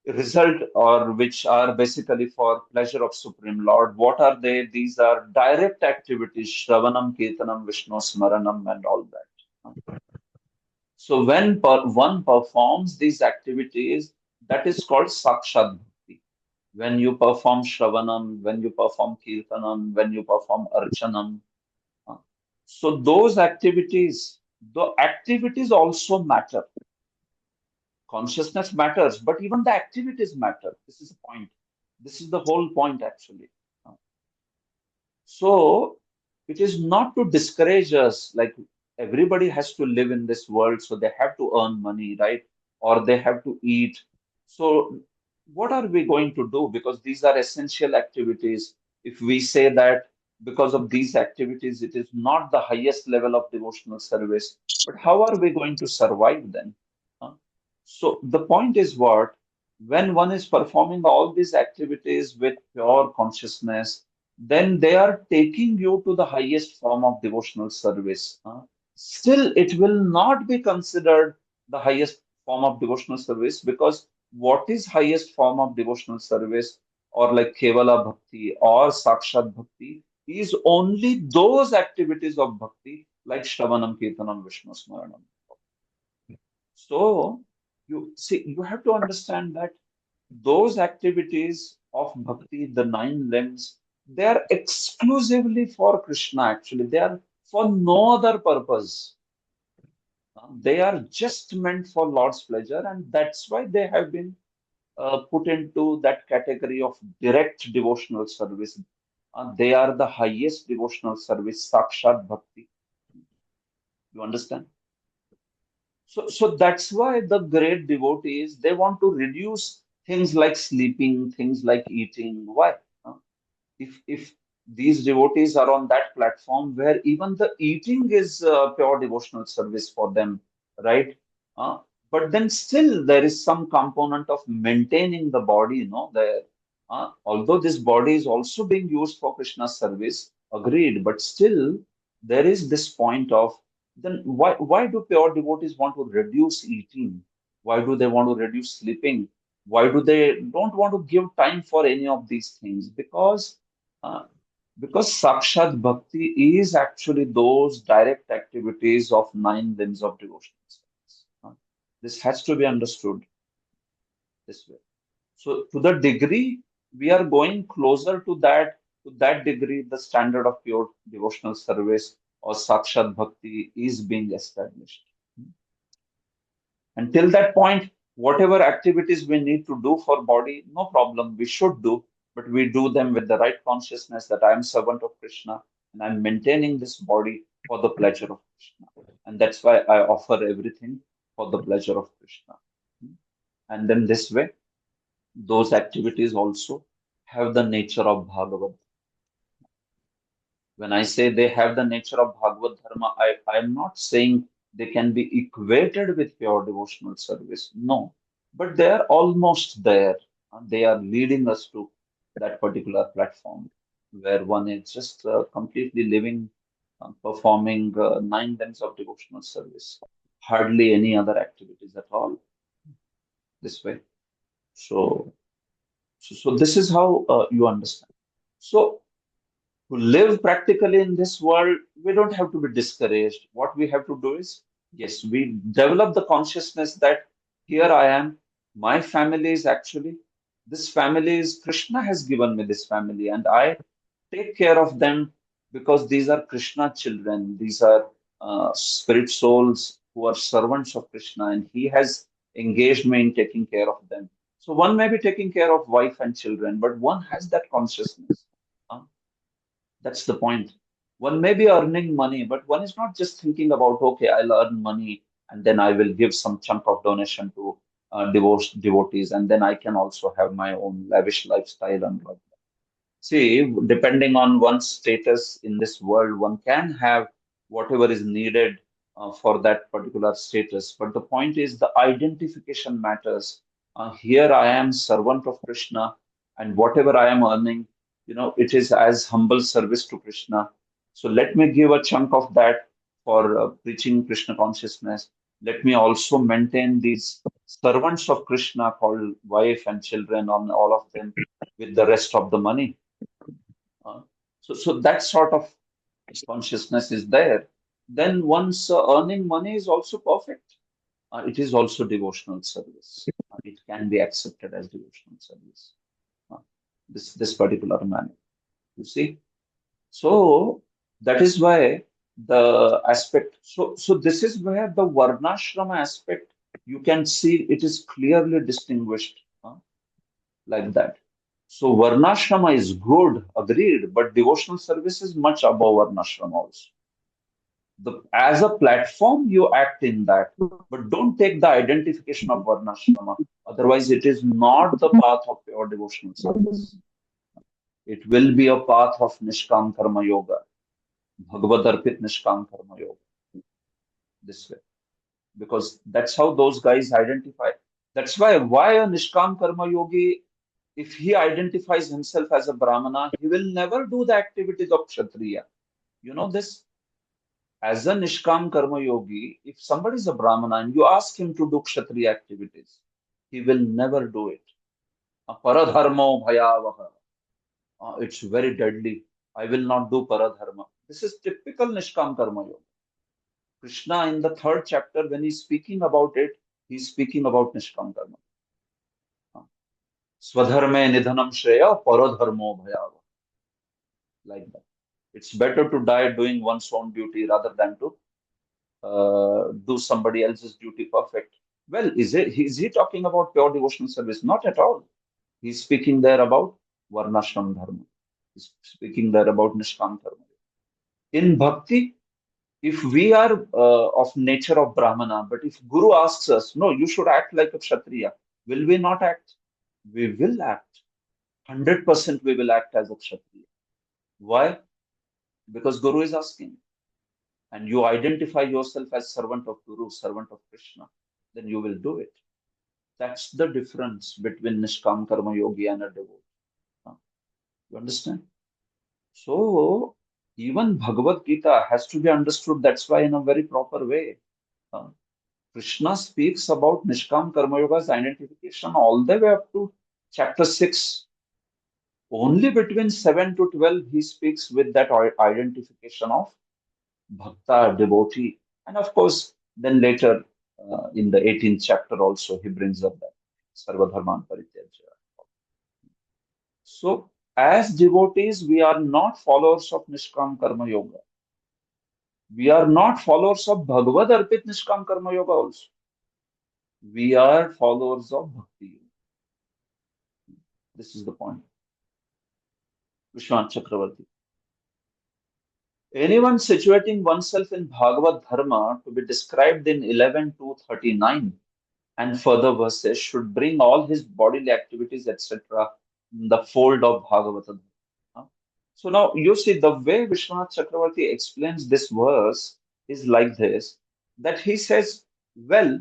A: result or which are basically for pleasure of Supreme Lord. What are they? These are direct activities, Shravanam, Kirtanam, Vishnu Smaranam, and all that. So when one performs these activities, that is called Sakshat Bhakti. When you perform Shravanam, when you perform Kirtanam, when you perform Archanam, uh, so those activities, the activities also matter. Consciousness matters, but even the activities matter. This is the point. This is the whole point, actually. So it is not to discourage us, like everybody has to live in this world, so they have to earn money, right? Or they have to eat. So what are we going to do? Because these are essential activities. If we say that because of these activities, it is not the highest level of devotional service, but how are we going to survive then? Huh? So the point is what? When one is performing all these activities with pure consciousness, then they are taking you to the highest form of devotional service. Still, it will not be considered the highest form of devotional service, because what is highest form of devotional service, or like Kevala Bhakti or Sakshat Bhakti, is only those activities of bhakti like Shravanam, Kirtanam, Vishnu Smaranam. So you see, you have to understand that those activities of bhakti, the nine limbs, they are exclusively for Krishna, actually. They are for no other purpose. They are just meant for Lord's pleasure, and that's why they have been put into that category of direct devotional service. They are the highest devotional service, Sakshat Bhakti. You understand? So that's why the great devotees, they want to reduce things like sleeping, things like eating. Why? Uh, if these devotees are on that platform where even the eating is pure devotional service for them, right? Uh, but then still there is some component of maintaining the body, there. Although this body is also being used for Krishna's service, agreed, but still there is this point of, then why do pure devotees want to reduce eating? Why do they want to reduce sleeping? Why do they don't want to give time for any of these things? Uh, because Sakshat Bhakti is actually those direct activities of nine limbs of devotional service. This has to be understood this way. So, to the degree we are going closer to that degree, the standard of pure devotional service or Sakshat Bhakti is being established. Until that point, whatever activities we need to do for body, no problem, we should do, but we do them with the right consciousness that I am servant of Krishna and I'm maintaining this body for the pleasure of Krishna. And that's why I offer everything for the pleasure of Krishna. And then this way, those activities also have the nature of Bhagavad. When I say they have the nature of Bhagavad Dharma, I am not saying they can be equated with pure devotional service. No, but they are almost there. They are leading us to that particular platform where one is just completely living, performing nine limbs of devotional service, hardly any other activities at all. This way. So, so this is how you understand. So to live practically in this world, we don't have to be discouraged. What we have to do is, yes, we develop the consciousness that here I am, my family is actually, this family is, Krishna has given me this family, and I take care of them because these are Krishna children. These are spirit souls who are servants of Krishna, and He has engaged me in taking care of them. So one may be taking care of wife and children, but one has that consciousness. Uh, that's the point. One may be earning money, but one is not just thinking about, okay, I'll earn money. and then I will give some chunk of donation to devotees, and then I can also have my own lavish lifestyle and like that. See, depending on one's status in this world, one can have whatever is needed for that particular status. But the point is, the identification matters. Here I am servant of Krishna, and whatever I am earning, it is as humble service to Krishna. So let me give a chunk of that for preaching Krishna consciousness. Let me also maintain these servants of Krishna called wife and children, on all of them, with the rest of the money. uh, so that sort of consciousness is there. Then once earning money is also perfect. It is also devotional service. It can be accepted as devotional service. Uh, this particular manner. You see. So that is why the aspect. So this is where the varnashrama aspect, you can see it is clearly distinguished, like that. So Varnashrama is good, agreed, but devotional service is much above Varnashrama also. As a platform, you act in that, but don't take the identification of Varnashrama. Otherwise, it is not the path of pure devotional service. It will be a path of Nishkam Karma Yoga, Bhagavad Arpit Nishkam Karma Yoga, this way. Because that's how those guys identify. That's why a Nishkam Karma Yogi, if he identifies himself as a Brahmana, he will never do the activities of Kshatriya. You know this? As a Nishkam Karma Yogi, if somebody is a Brahmana and you ask him to do Kshatriya activities, he will never do it. Paradharmo bhayavaha. It's very deadly. I will not do Paradharma. This is typical Nishkam Karma Yoga. Krishna in the third chapter, when he's speaking about it, he's speaking about Nishkam Karma. Swadharme nidhanam shreya paradharmo bhayava. Like that. It's better to die doing one's own duty rather than to do somebody else's duty perfect. Well, is he talking about pure devotional service? Not at all. He's speaking there about Varnashram Dharma. He's speaking there about Nishkam Dharma. In Bhakti, if we are of nature of Brahmana, but if Guru asks us, no, you should act like a Kshatriya, will we not act? We will act. 100% we will act as a Kshatriya. Why? Because Guru is asking. And you identify yourself as servant of Guru, servant of Krishna, then you will do it. That's the difference between Nishkam Karma Yogi and a devotee. You understand? So even Bhagavad Gita has to be understood. That's why in a very proper way. Krishna speaks about Nishkam Karma Yoga's identification all the way up to chapter 6. Only between 7 to 12 he speaks with that identification of Bhakta, devotee. And of course, then later in the 18th chapter also, he brings up that Sarvadharman Parityajya. So, as devotees, we are not followers of Nishkam Karma Yoga. We are not followers of Bhagavad Arpit Nishkam Karma Yoga also. We are followers of Bhakti. This is the point. Vishwanath Chakravarti. Anyone situating oneself in Bhagavad Dharma to be described in 11 to 39 and further verses should bring all his bodily activities, etc., in the fold of Bhagavata. So now you see the way Vishwanath Chakravarti explains this verse is like this, that he says, well,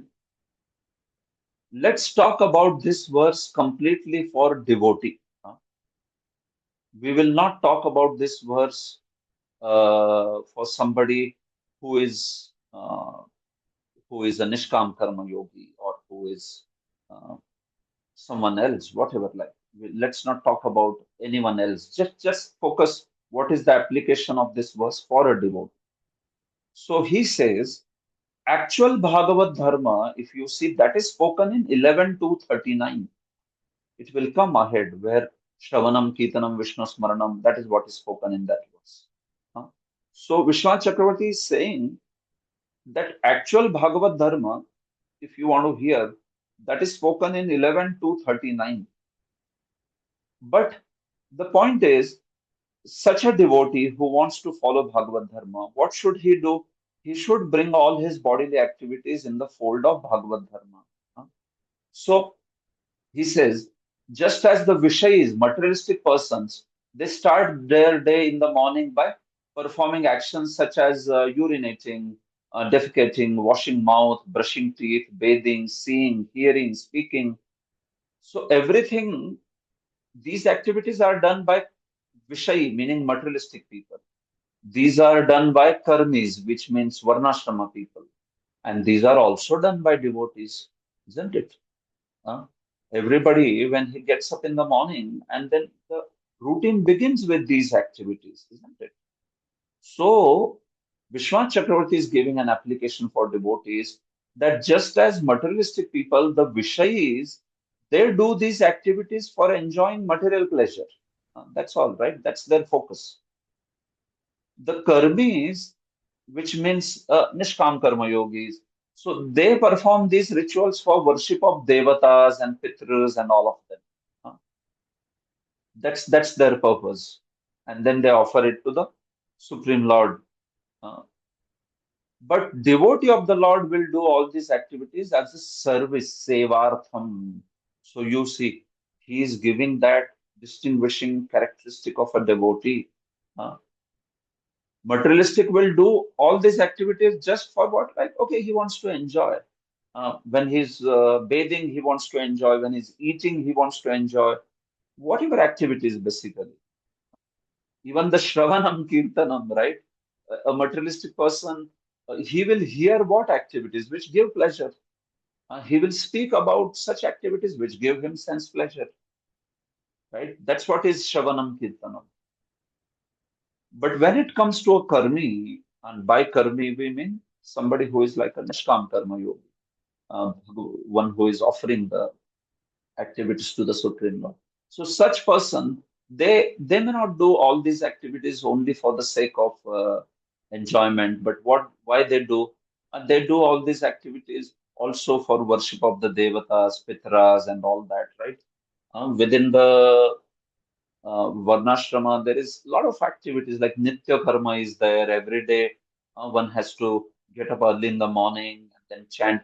A: let's talk about this verse completely for devotee. We will not talk about this verse for somebody who is a Nishkam Karma Yogi or who is uh, someone else, whatever. Like, let's not talk about anyone else. Just focus. What is the application of this verse for a devotee? So he says, actual Bhagavad Dharma, if you see, that is spoken in 11 to 39. It will come ahead where Shravanam, Kirtanam, Vishnu Smaranam, that is what is spoken in that verse. So Vishwanath Chakravarti is saying that actual Bhagavad Dharma, if you want to hear, that is spoken in 11 to 39. But the point is, such a devotee who wants to follow Bhagavad Dharma, what should he do? he should bring all his bodily activities in the fold of Bhagavad Dharma. Uh, So he says, just as the Vishayis, materialistic persons, they start their day in the morning by performing actions such as urinating, defecating, washing mouth, brushing teeth, bathing, seeing, hearing, speaking. So everything, these activities are done by Vishayi, meaning materialistic people. These are done by karmis, which means varnashrama people. And these are also done by devotees, isn't it? Huh? Everybody, when he gets up in the morning, and then the routine begins with these activities, isn't it? So, Vishwanath Chakravarti is giving an application for devotees that just as materialistic people, the Vishayis, they do these activities for enjoying material pleasure. That's all, right? That's their focus. The karmis, which means nishkam karma yogis, so they perform these rituals for worship of devatas and pitras and all of them. Uh, that's their purpose, and then they offer it to the Supreme Lord. Uh, but devotee of the Lord will do all these activities as a service, sevartham. So you see, he is giving that distinguishing characteristic of a devotee. Uh, Materialistic will do all these activities just for what? Like, okay, he wants to enjoy. When he's bathing, he wants to enjoy. When he's eating, he wants to enjoy. Whatever activities, basically. Even the Shravanam Kirtanam, right? A materialistic person, he will hear what activities which give pleasure. He will speak about such activities which give him sense pleasure, right? That's what is Shravanam Kirtanam. But when it comes to a karmi, and by karmi we mean somebody who is like a nishkam karma yogi, one who is offering the activities to the Supreme Lord. So such person, they may not do all these activities only for the sake of enjoyment, but what why they do? They do all these activities also for worship of the devatas, pitras, and all that, right? Within the Varnashrama, there is a lot of activities like Nitya Karma is there. Every day, one has to get up early in the morning and then chant,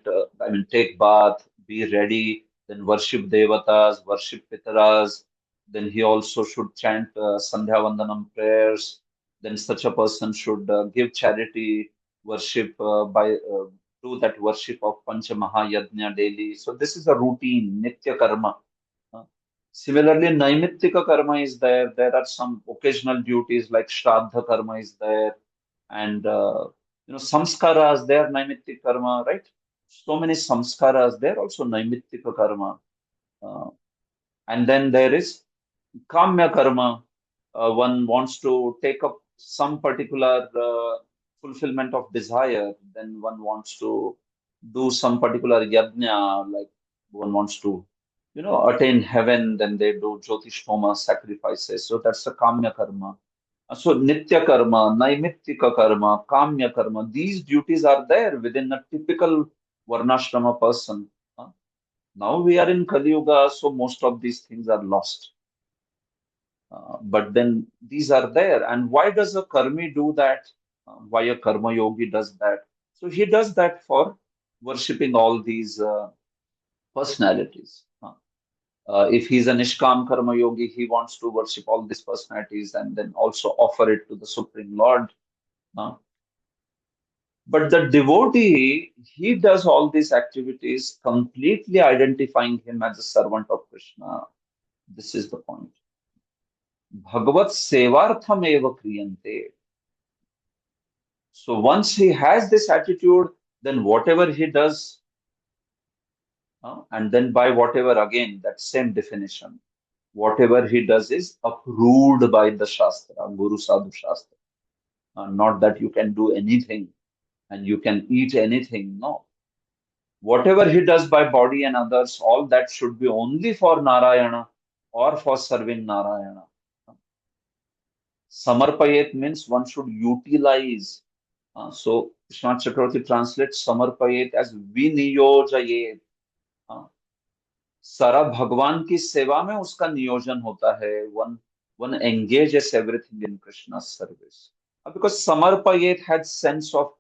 A: take bath, be ready, then worship Devatas, worship Pitaras. Then he also should chant Sandhya Vandanam prayers. Then such a person should give charity, worship do that worship of Pancha Mahayajna daily. So this is a routine, Nitya Karma. Uh, Similarly, Naimittika karma is there. There are some occasional duties like Shraddha karma is there, and samskaras. There Naimittika karma, right? So many samskaras. There also Naimittika karma, uh, and then there is Kamya karma. One wants to take up some particular fulfillment of desire. Then one wants to do some particular yajna, like one wants to attain heaven, then they do Jyotishhoma sacrifices. So that's the Kamya karma. So Nitya karma, Naimittika karma, Kamya karma, these duties are there within a typical Varnashrama person. Now we are in Kali Yuga, so most of these things are lost. But then these are there. And why does a karmi do that? Why a karma yogi does that? So he does that for worshipping all these personalities. If he's a Nishkam Karma Yogi, he wants to worship all these personalities and then also offer it to the Supreme Lord. Uh, but the devotee, he does all these activities completely identifying him as a servant of Krishna. This is the point. Bhagavat Sevartham eva kriyante. So once he has this attitude, then whatever he does, and then by whatever, again, that same definition, whatever he does is approved by the Shastra, Guru Sadhu Shastra. Not that you can do anything and you can eat anything. No. Whatever he does by body and others, all that should be only for Narayana or for serving Narayana. Samarpayet means one should utilize. So Vishwanath Chakravarti translates Samarpayet as viniyojayet. सारा भगवान की सेवा में उसका नियोजन होता है. One engages everything in Krishna's service, because Samarpayet had sense of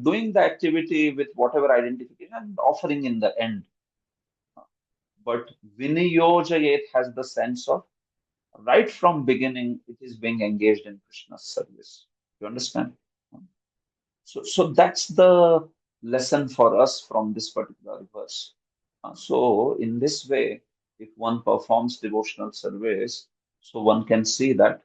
A: doing the activity with whatever identification and offering in the end. But Vinayojayet has the sense of right from beginning, it is being engaged in Krishna's service. You understand? So that's the lesson for us from this particular verse. So in this way, if one performs devotional service, so one can see that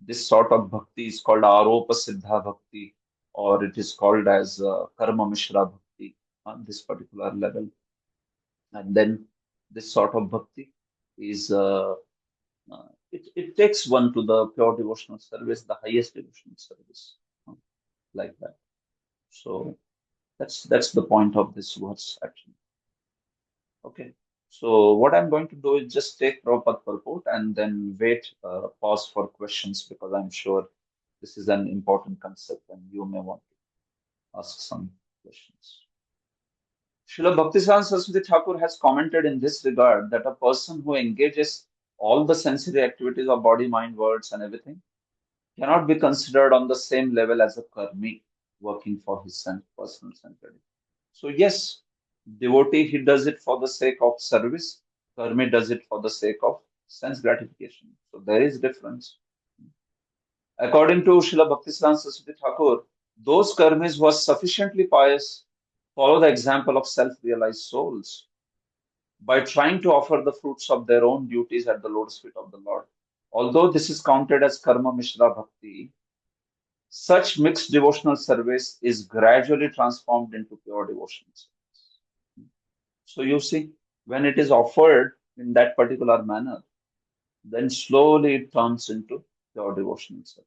A: this sort of bhakti is called Aropa Siddha Bhakti, or it is called as Karma Mishra Bhakti on this particular level. And then this sort of bhakti is it takes one to the pure devotional service, the highest devotional service, uh, like that. So that's the point of this verse actually. Okay. So what I'm going to do is just take Prabhupada purport and then wait, pause for questions because I'm sure this is an important concept and you may want to ask some questions. Srila Bhaktisiddhanta Saraswati Thakur has commented in this regard that a person who engages all the sensory activities of body, mind, words, and everything cannot be considered on the same level as a karmi working for his personal centeredness. So yes, devotee he does it for the sake of service, karmi does it for the sake of sense gratification. So there is difference. According to Srila Bhaktisiddhanta Saraswati Thakur, those karmis who are sufficiently pious follow the example of self-realized souls by trying to offer the fruits of their own duties at the lotus feet of the Lord. Although this is counted as karma mishra bhakti, such mixed devotional service is gradually transformed into pure devotional service. So you see, when it is offered in that particular manner, then slowly it turns into pure devotional service.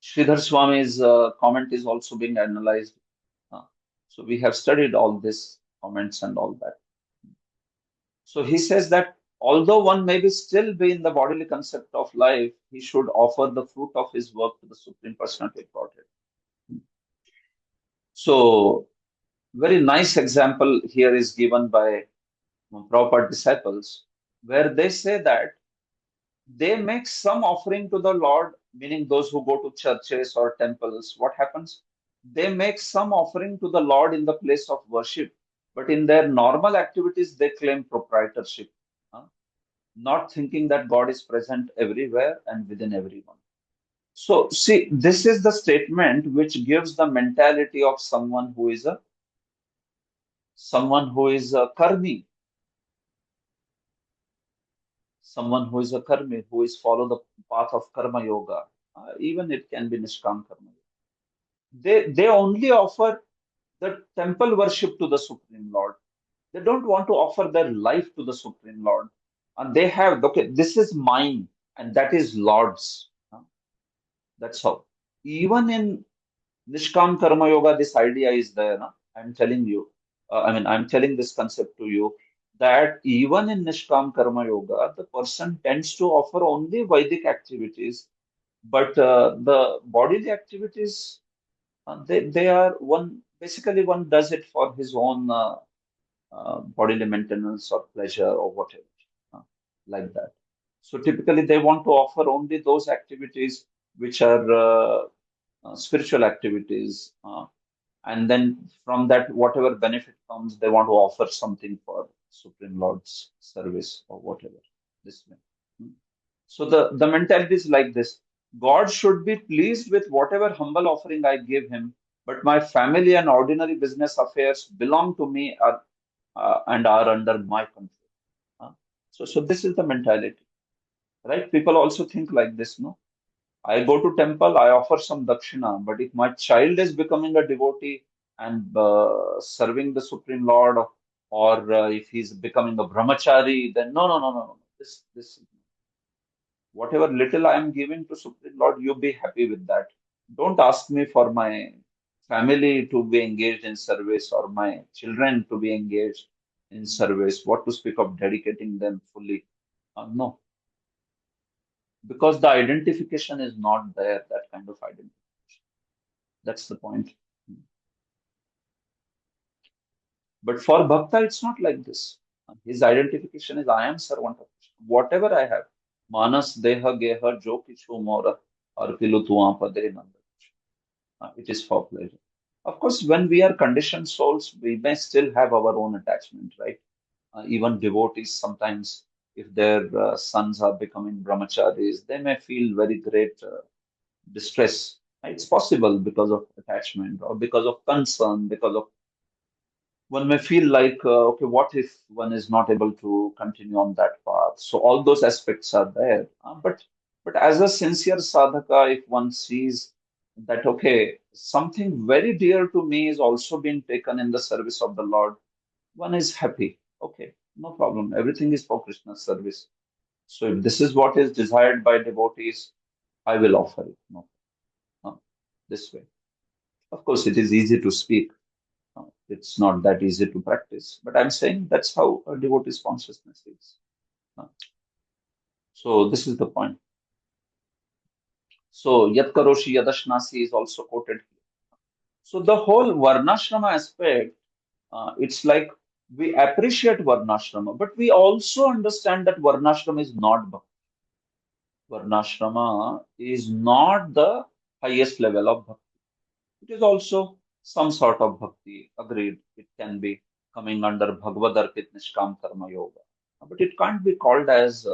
A: Sridhar Swami's comment is also being analyzed. So we have studied all these comments and all that. So he says that although one may be still be in the bodily concept of life, he should offer the fruit of his work to the Supreme Personality of Godhead. So very nice example here is given by Prabhupada disciples, where they say that they make some offering to the Lord, meaning those who go to churches or temples. What happens? They make some offering to the Lord in the place of worship, but in their normal activities, they claim proprietorship, not thinking that God is present everywhere and within everyone. So, see, this is the statement which gives the mentality of someone who is a karmi, someone who is a karmi, who is follow the path of karma yoga. Even it can be nishkam karma. They only offer the temple worship to the Supreme Lord. They don't want to offer their life to the Supreme Lord. And they have, okay, this is mine and that is Lord's. That's how. Even in Nishkam Karma Yoga, this idea is there. Na? I'm telling you, I'm telling this concept to you that even in Nishkam Karma Yoga, the person tends to offer only Vedic activities, but the bodily activities, they are one, basically, one does it for his own bodily maintenance or pleasure or whatever, uh, like that. So typically, they want to offer only those activities which are spiritual activities. And then from that, whatever benefit comes, they want to offer something for Supreme Lord's service or whatever this may. Hmm. So the mentality is like this. God should be pleased with whatever humble offering I give him, but my family and ordinary business affairs belong to me and are under my control. Uh, so this is the mentality, right? People also think like this, no? I go to temple, I offer some dakshina, but if my child is becoming a devotee and serving the Supreme Lord, or if he's becoming a brahmachari, then no. This whatever little I am giving to Supreme Lord, you be happy with that. Don't ask me for my family to be engaged in service or my children to be engaged in service. What to speak of dedicating them fully? No, because the identification is not there, that kind of identification. That's the point. But for Bhakta, it's not like this. His identification is I am servant of Krishna. Whatever I have, Manas, Deha, Geha, Jo Kichu Mora, Arpilu Tuam Pade Nanda. It is for pleasure. Of course, when we are conditioned souls, we may still have our own attachment, right? Even devotees sometimes, if their sons are becoming brahmacharis, they may feel very great distress. It's possible because of attachment or because of concern, because of one may feel like, okay, what if one is not able to continue on that path? So all those aspects are there. But as a sincere sadhaka, if one sees that, okay, something very dear to me is also being taken in the service of the Lord, one is happy. Okay, no problem. Everything is for Krishna's service. So if this is what is desired by devotees, I will offer it. No, no, this way. Of course, it is easy to speak. It's not that easy to practice. But I'm saying that's how a devotee's consciousness is. Uh, So this is the point. So Yat Karoshi Yadashnasi is also quoted here. So the whole Varnashrama aspect, it's like we appreciate Varnashrama, but we also understand that Varnashrama is not Bhakti. Varnashrama is not the highest level of Bhakti. It is also some sort of Bhakti. Agreed. It can be coming under Bhagavad Arpit Nishkam Karma Yoga. But it can't be called as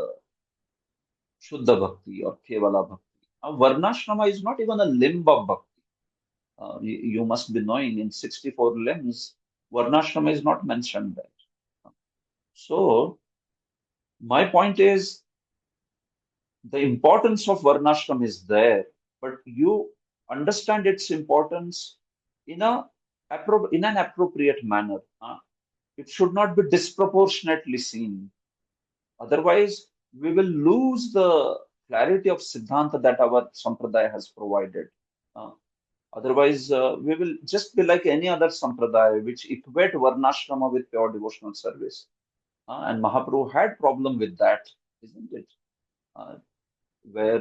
A: Shuddha Bhakti or Kevala Bhakti. Varnashrama is not even a limb of Bhakti. You must be knowing in 64 limbs, Varnashrama is not mentioned there. So, my point is the importance of Varnashram is there, but you understand its importance in in an appropriate manner. It should not be disproportionately seen. Otherwise, we will lose the clarity of Siddhanta that our Sampradaya has provided. Uh, Otherwise, we will just be like any other Sampradaya which equate Varnashrama with pure devotional service. And Mahaprabhu had problem with that, isn't it? Uh, where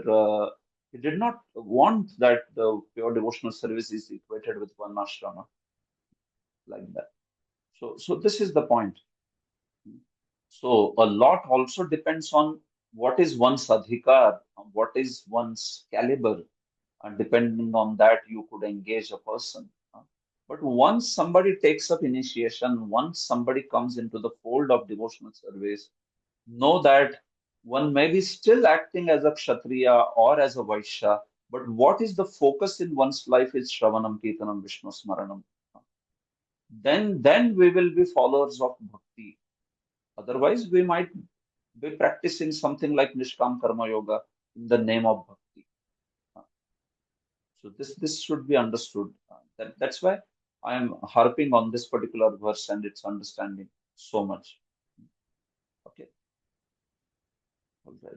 A: he did not want that the pure devotional service is equated with Varnashrama like that. So this is the point. So a lot also depends on what is one's adhikar, what is one's caliber, and depending on that, you could engage a person. But once somebody takes up initiation, once somebody comes into the fold of devotional service, know that one may be still acting as a Kshatriya or as a Vaishya, but what is the focus in one's life is Shravanam, Kirtanam, Vishnu Smaranam. Then we will be followers of Bhakti. Otherwise, we might be practicing something like Nishkam Karma Yoga in the name of Bhakti. So this should be understood. That's why I am harping on this particular verse and its understanding so much. Okay, all right.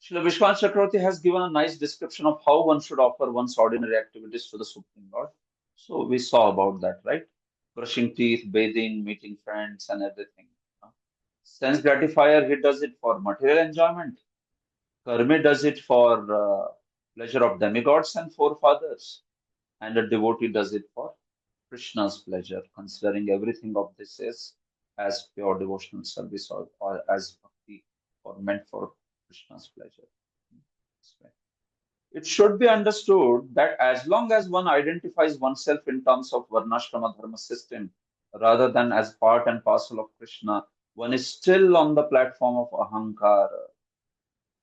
A: Srila Vishwanath Chakravarti has given a nice description of how one should offer one's ordinary activities to the Supreme Lord. So we saw about that, right? Brushing teeth, bathing, meeting friends, and everything. Sense gratifier, he does it for material enjoyment. Karmi does it for pleasure of demigods and forefathers. And a devotee does it for Krishna's pleasure, considering everything of this is as pure devotional service or as bhakti or meant for Krishna's pleasure. It should be understood that as long as one identifies oneself in terms of Varnashrama Dharma system rather than as part and parcel of Krishna, one is still on the platform of Ahankar.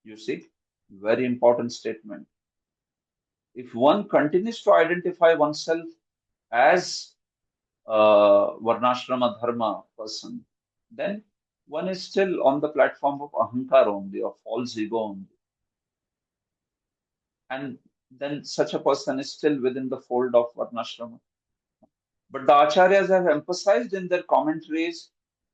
A: You see, very important statement. If one continues to identify oneself as Varnashrama Dharma person, then one is still on the platform of Ahankar only, of false ego only. And then such a person is still within the fold of Varnashrama. But the Acharyas have emphasized in their commentaries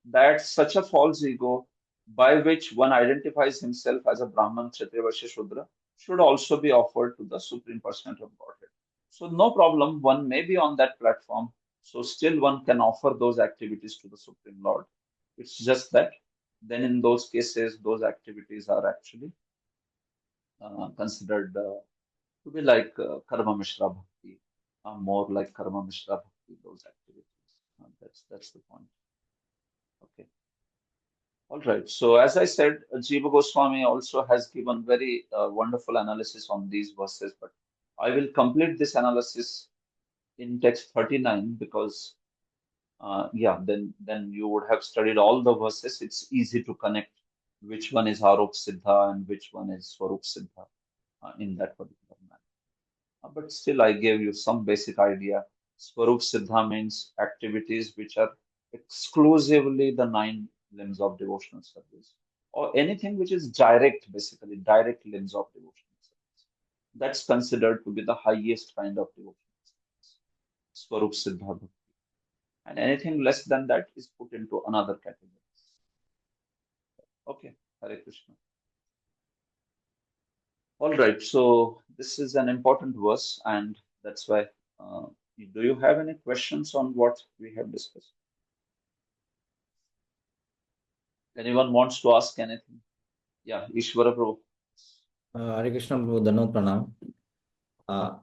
A: that such a false ego by which one identifies himself as a Brahman, Kshatriya, Vaishya, Shudra should also be offered to the Supreme Personality of Godhead. So no problem, one may be on that platform. So still one can offer those activities to the Supreme Lord. It's just that then in those cases, those activities are actually considered to be like Karma Mishra Bhakti, more like Karma Mishra Bhakti, those activities. That's the point. Okay. All right. So as I said, Jiva Goswami also has given very wonderful analysis on these verses, but I will complete this analysis in text 39 because yeah, then you would have studied all the verses. It's easy to connect which one is Arop Siddha and which one is Swarup Siddha in that particular manner. But still, I gave you some basic idea. Swarup Siddha means activities which are exclusively the nine limbs of devotional service, or anything which is direct, basically direct limbs of devotional service. That's considered to be the highest kind of devotional service, Swarup Siddha Bhakti. And anything less than that is put into another category. Okay, Hare Krishna. All right, so this is an important verse, and that's why. Do you have any questions on what we have discussed? Anyone wants to ask anything? Yeah, Ishwara Prabhu.
C: Hare Krishna Prabhu, Dhanavad Pranam.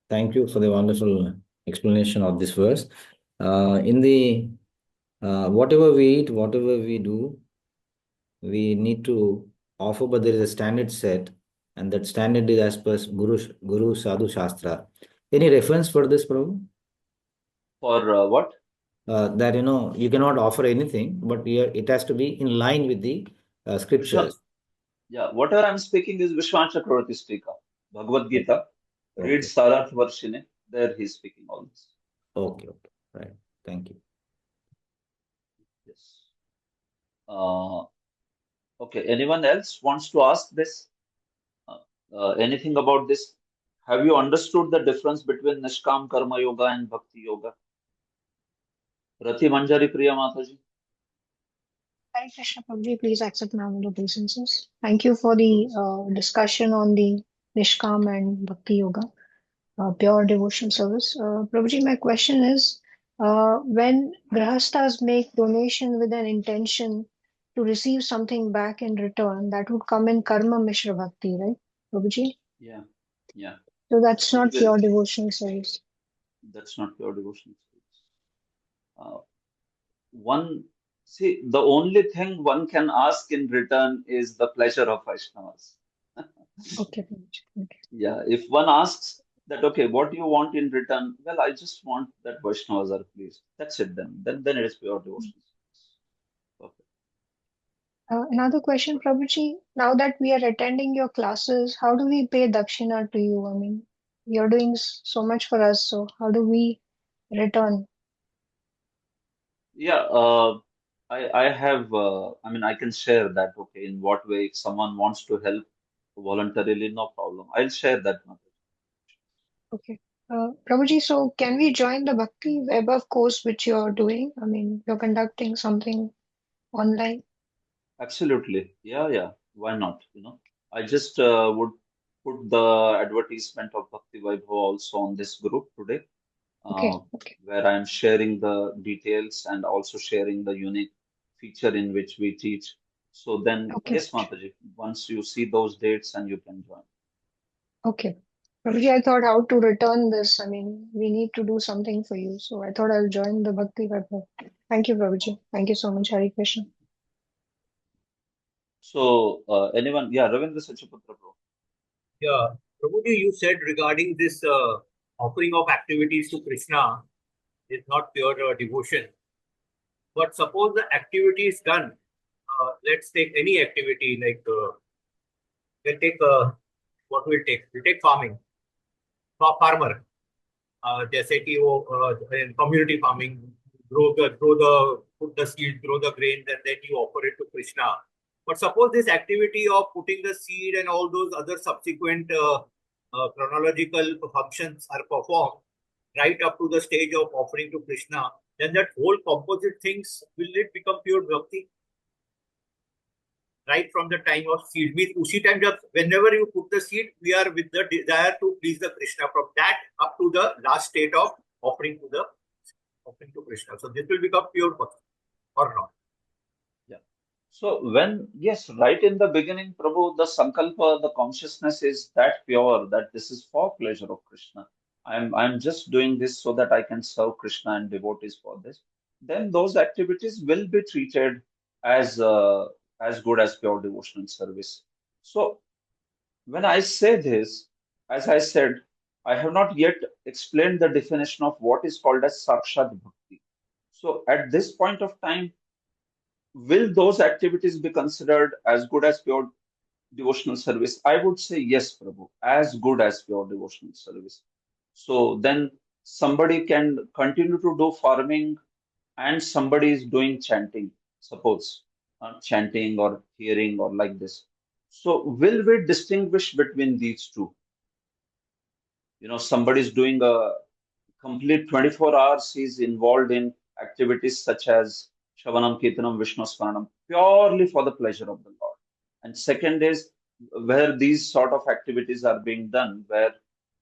C: Thank you for the wonderful explanation of this verse. In the whatever we eat, whatever we do, we need to offer, but there is a standard set, and that standard is as per Guru Sadhu Shastra. Any reference for this, Prabhu?
A: For what?
C: That you cannot offer anything, but it has to be in line with the scriptures.
A: Yeah, whatever I'm speaking is Vishwan Chakravarti Stika, Bhagavad Gita. Read Sararth Varshine. There he's speaking all this.
C: Okay, right. Thank you.
A: Yes. Okay, anyone else wants to ask this? Anything about this? Have you understood the difference between Nishkam Karma Yoga and Bhakti Yoga? Rati Manjari Priya Mataji.
D: Hare Krishna Prabhuji, please accept my humble obeisances. Thank you for the discussion on the Nishkam and Bhakti Yoga, pure devotion service. Prabhuji, my question is, when Grahastas make donation with an intention to receive something back in return, that would come in Karma Mishra Bhakti, right, Prabhuji?
A: Yeah.
D: So that's not pure devotional service.
A: That's not pure devotional service. The only thing one can ask in return is the pleasure of Vaishnavas.
D: Okay.
A: Yeah, if one asks that, okay, what do you want in return? Well, I just want that Vaishnavas are pleased. That's it then. Then it is pure devotional service. Okay.
D: Another question, Prabhuji. Now that we are attending your classes, how do we pay dakshina to you? I mean, you're doing so much for us, so how do we return?
A: Yeah, I have, I can share that, okay, in what way, if someone wants to help voluntarily, no problem. I'll share that.
D: Okay. Prabhuji, so can we join the Bhakti Web of course which you're doing? I mean, you're conducting something online.
A: Absolutely. Yeah. Why not? I just would put the advertisement of Bhakti Vaibhav also on this group today,
D: Okay.
A: where I'm sharing the details and also sharing the unique feature in which we teach. So then, yes, Mataji, once you see those dates and you can join.
D: Okay. Prabhuji, I thought how to return this. I mean, we need to do something for you. So I thought I'll join the Bhakti Vaibhav. Thank you, Prabhuji. Thank you so much, Hare Krishna.
A: So, anyone? Yeah, Ravindra Sachiputra, bro.
B: Yeah, Prabhuji, you said regarding this offering of activities to Krishna is not pure devotion. But suppose the activity is done, let's take any activity like we'll take what we'll take? We'll take farming, farmer. जैसे कि वो community farming, put the seed, grow the grains, and then you offer it to Krishna. But suppose this activity of putting the seed and all those other subsequent chronological functions are performed right up to the stage of offering to Krishna, then that whole composite things, will it become pure bhakti? Right from the time of seed, means usi time whenever you put the seed, we are with the desire to please the Krishna, from that up to the last state of offering to Krishna. So this will become pure bhakti or not?
A: Yeah. So yes, right in the beginning, Prabhu, the sankalpa, the consciousness is that pure that this is for pleasure of Krishna. I'm just doing this so that I can serve Krishna and devotees for this. Then those activities will be treated as good as pure devotional service. So when I say this, as I said, I have not yet explained the definition of what is called as Sakshat Bhakti. So at this point of time, will those activities be considered as good as pure devotional service? I would say yes, Prabhu, as good as pure devotional service. So then somebody can continue to do farming and somebody is doing chanting, suppose, chanting or hearing or like this. So will we distinguish between these two? Somebody is doing a complete 24 hours, he's involved in activities such as Shavanam, Kirtanam, Vishnu Smaranam, purely for the pleasure of the Lord. And second is where these sort of activities are being done, where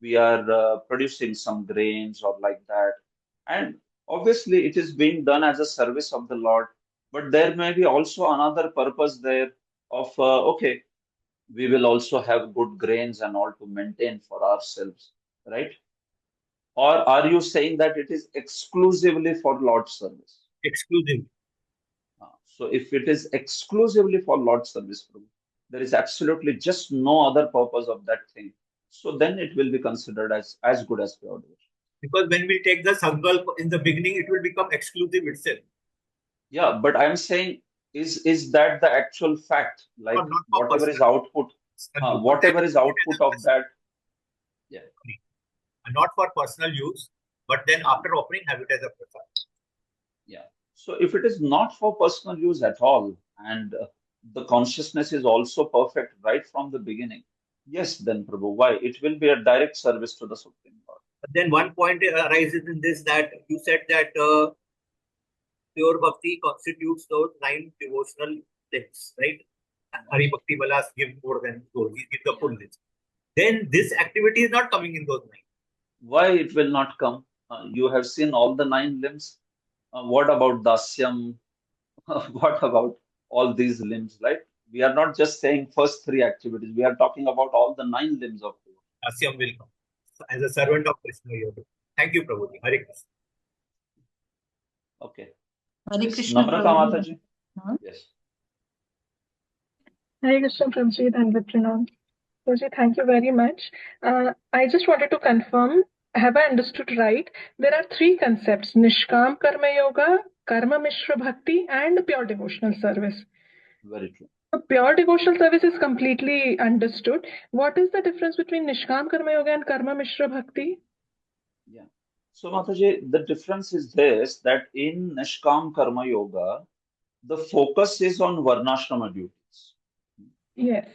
A: we are producing some grains or like that. And obviously, it is being done as a service of the Lord, but there may be also another purpose there of, okay, we will also have good grains and all to maintain for ourselves, right? Or are you saying that it is exclusively for Lord's service?
B: Exclusive.
A: So if it is exclusively for Lord's service, Prabhu, there is absolutely just no other purpose of that thing. So then it will be considered as good as pure devotion.
B: Because when we take the sankalp in the beginning, it will become exclusive itself.
A: Yeah, but I'm saying, is that the actual fact? Like
B: Not for
A: whatever is
B: personal
A: output,
B: use.
A: whatever is output of that, yeah.
B: Not for personal use, but then after offering, have it as a prasad.
A: Yeah. So if it is not for personal use at all, and the consciousness is also perfect right from the beginning, yes, then Prabhu, why? It will be a direct service to the Supreme Lord.
B: But then one point arises in this, that you said that pure bhakti constitutes those 9 devotional things, right? Hari Bhakti Balas give more than those. He gives the full list. Then this activity is not coming in those 9.
A: Why it will not come? You have seen all the 9 limbs. What about Dasyam? What about all these limbs, right? We are not just saying first 3 activities. We are talking about all the 9 limbs of devotion.
B: Dasyam will come as a servant of Krishna. Thank you, Prabhuji. Hare Krishna.
A: Okay.
E: Hare
A: Yes,
E: Krishna,
A: Namrata
E: Prabhuji.
A: Mataji. Yes.
F: Hare Krishna, Prabhuji and Vitrinam. Prabhuji, thank you very much. I just wanted to confirm, have I understood right? There are 3 concepts, Nishkam Karma Yoga, Karma Mishra Bhakti, and pure devotional service.
A: Very true.
F: So pure devotional service is completely understood. What is the difference between Nishkam Karma Yoga and Karma Mishra Bhakti?
A: Yeah. So Mataji, the difference is this, that in Nishkam Karma Yoga, the focus is on Varnashrama duties.
F: Yes.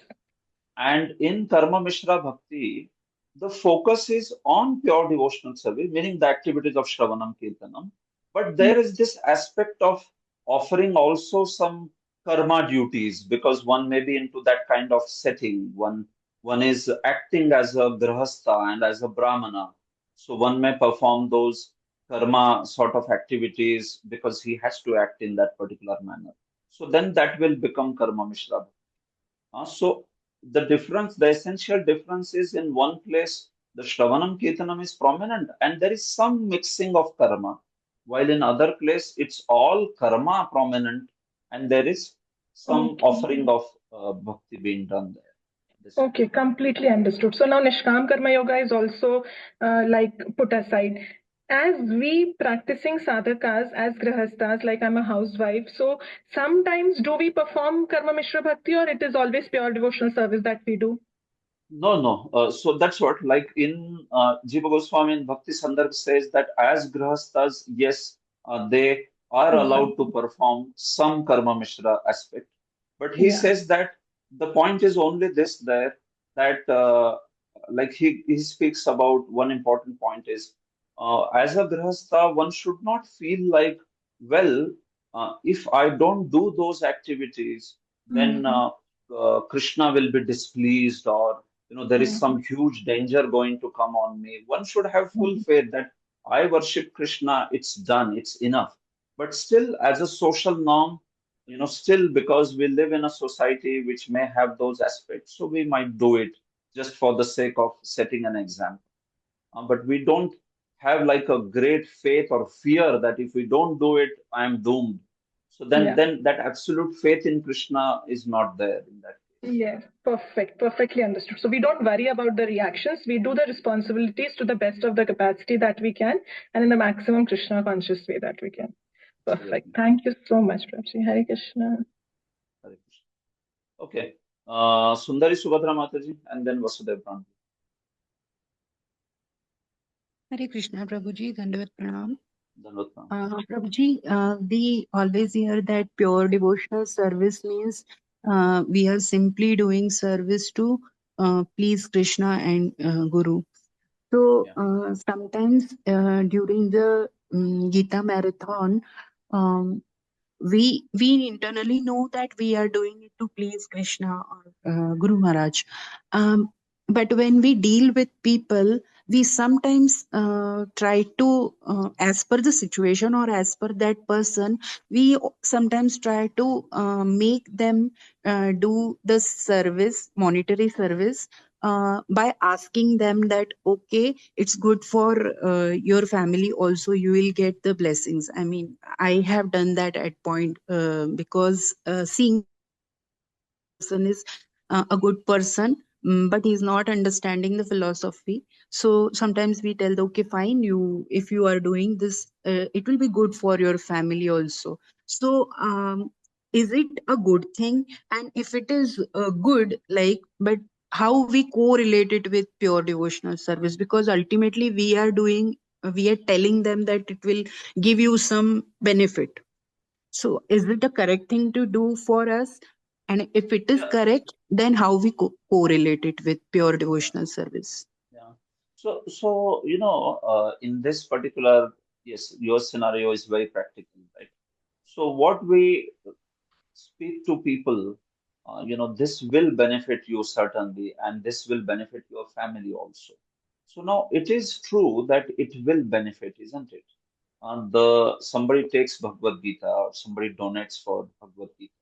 A: And in Karma Mishra Bhakti, the focus is on pure devotional service, meaning the activities of Shravanam Kirtanam. But there is this aspect of offering also some karma duties, because one may be into that kind of setting. One is acting as a grahastha and as a brahmana. So one may perform those karma sort of activities because he has to act in that particular manner. So then that will become Karma Mishra Bhakti. So the essential difference is, in one place, the Shravanam Kirtanam is prominent and there is some mixing of karma, while in other place, it's all karma prominent and there is some
F: Okay.
A: offering of bhakti being done there. This way.
F: Okay, completely understood. So now Nishkam Karma Yoga is also like put aside. As we practicing sadhakas as grahastas, like I'm a housewife, so sometimes do we perform Karma Mishra Bhakti, or it is always pure devotional service that we do?
A: No. So that's what, like in Jiva Goswami in Bhakti Sandarbh says that as grahastas, yes, they are allowed to perform some karma mishra aspect. But he
F: Yeah.
A: says that the point is only this there, that like he speaks about one important point is, as a grahastha, one should not feel like, well, if I don't do those activities, then Krishna will be displeased, or there is some huge danger going to come on me. One should have full faith that I worship Krishna, it's done, it's enough. But still, as a social norm, still, because we live in a society which may have those aspects, so we might do it just for the sake of setting an example. But we don't have like a great faith or fear that if we don't do it, I am doomed. So then,
F: Yeah.
A: then that absolute faith in Krishna is not there in that case.
F: Yes, perfect. Perfectly understood. So we don't worry about the reactions. We do the responsibilities to the best of the capacity that we can and in the maximum Krishna conscious way that we can. Perfect.
A: Exactly.
F: Thank you so much, Prabhuji. Hare Krishna.
A: Hare Krishna. Okay. Sundari Subhadra Mataji and then Vasudev Pranji.
E: Hare Krishna, Prabhuji, Dandavat Pranam.
A: Dandavat Pranam.
E: Prabhuji, we always hear that pure devotional service means we are simply doing service to please Krishna and Guru. So sometimes during the Gita marathon, um, we internally know that we are doing it to please Krishna or Guru Maharaj. But when we deal with people, we sometimes try to, as per the situation or as per that person, we sometimes try to make them do the service, monetary service, by asking them that, okay, it's good for your family also, you will get the blessings. I mean, I have done that at point because seeing person is a good person, but he's not understanding the philosophy. So sometimes we tell, okay, fine, you if you are doing this, it will be good for your family also. So is it a good thing? And if it is good, like, but how we correlate it with pure devotional service? Because ultimately we are telling them that it will give you some benefit. So is it a correct thing to do for us? And if it is
A: Yeah.
E: correct, then how we correlate it with pure devotional service?
A: Yeah. So in this particular, yes, your scenario is very practical, right? So what we speak to people, this will benefit you certainly, and this will benefit your family also. So now it is true that it will benefit, isn't it? The somebody takes Bhagavad Gita or somebody donates for Bhagavad Gita.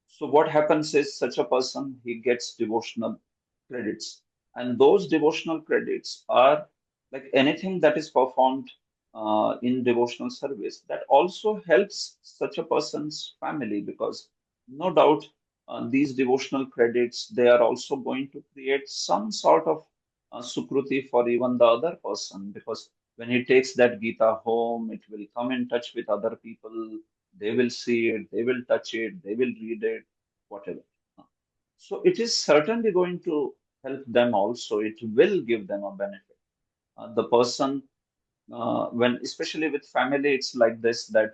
A: So what happens is such a person he gets devotional credits, and those devotional credits are like anything that is performed in devotional service that also helps such a person's family because no doubt these devotional credits they are also going to create some sort of sukruti for even the other person because when he takes that Gita home, it will come in touch with other people. They will see it, they will touch it, they will read it, whatever. So it is certainly going to help them also. It will give them a benefit. The person, when especially with family, it's like this that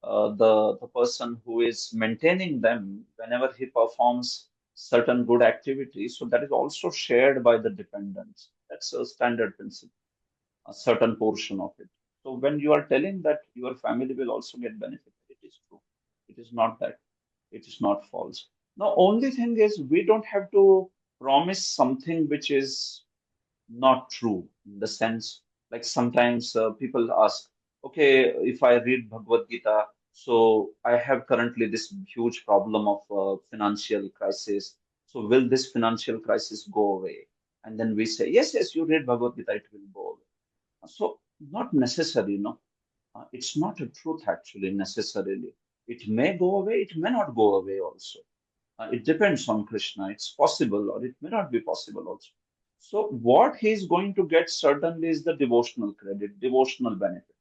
A: the person who is maintaining them, whenever he performs certain good activities, so that is also shared by the dependents. That's a standard principle, a certain portion of it. So when you are telling that your family will also get benefit, it is true. It is not that. It is not false. Now, only thing is we don't have to promise something which is not true in the sense like sometimes people ask, okay, if I read Bhagavad Gita, so I have currently this huge problem of financial crisis. So will this financial crisis go away? And then we say, yes, yes, you read Bhagavad Gita, it will go away. So not necessary, it's not a truth actually necessarily. It may go away, it may not go away also. It depends on Krishna. It's possible or it may not be possible also. So what he is going to get certainly is the devotional credit, devotional benefit.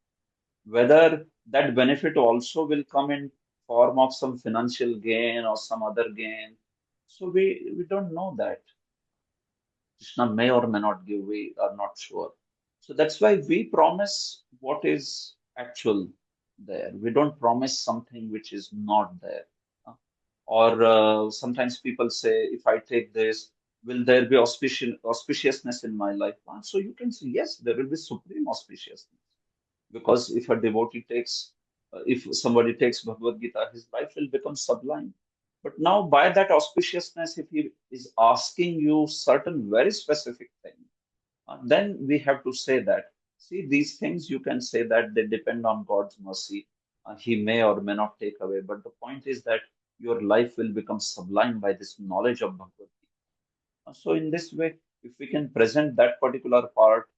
A: Whether that benefit also will come in form of some financial gain or some other gain. So we don't know that. Krishna may or may not give, we are not sure. So that's why we promise what is actual there. We don't promise something which is not there. Or sometimes people say, if I take this, will there be auspiciousness in my life? So you can say, yes, there will be supreme auspiciousness. Because if a devotee takes, if somebody takes Bhagavad Gita, his life will become sublime. But now, by that auspiciousness, if he is asking you certain very specific things, then we have to say that, see, these things you can say that they depend on God's mercy. He may or may not take away. But the point is that your life will become sublime by this knowledge of Bhagavad Gita. So, in this way, if we can present that particular part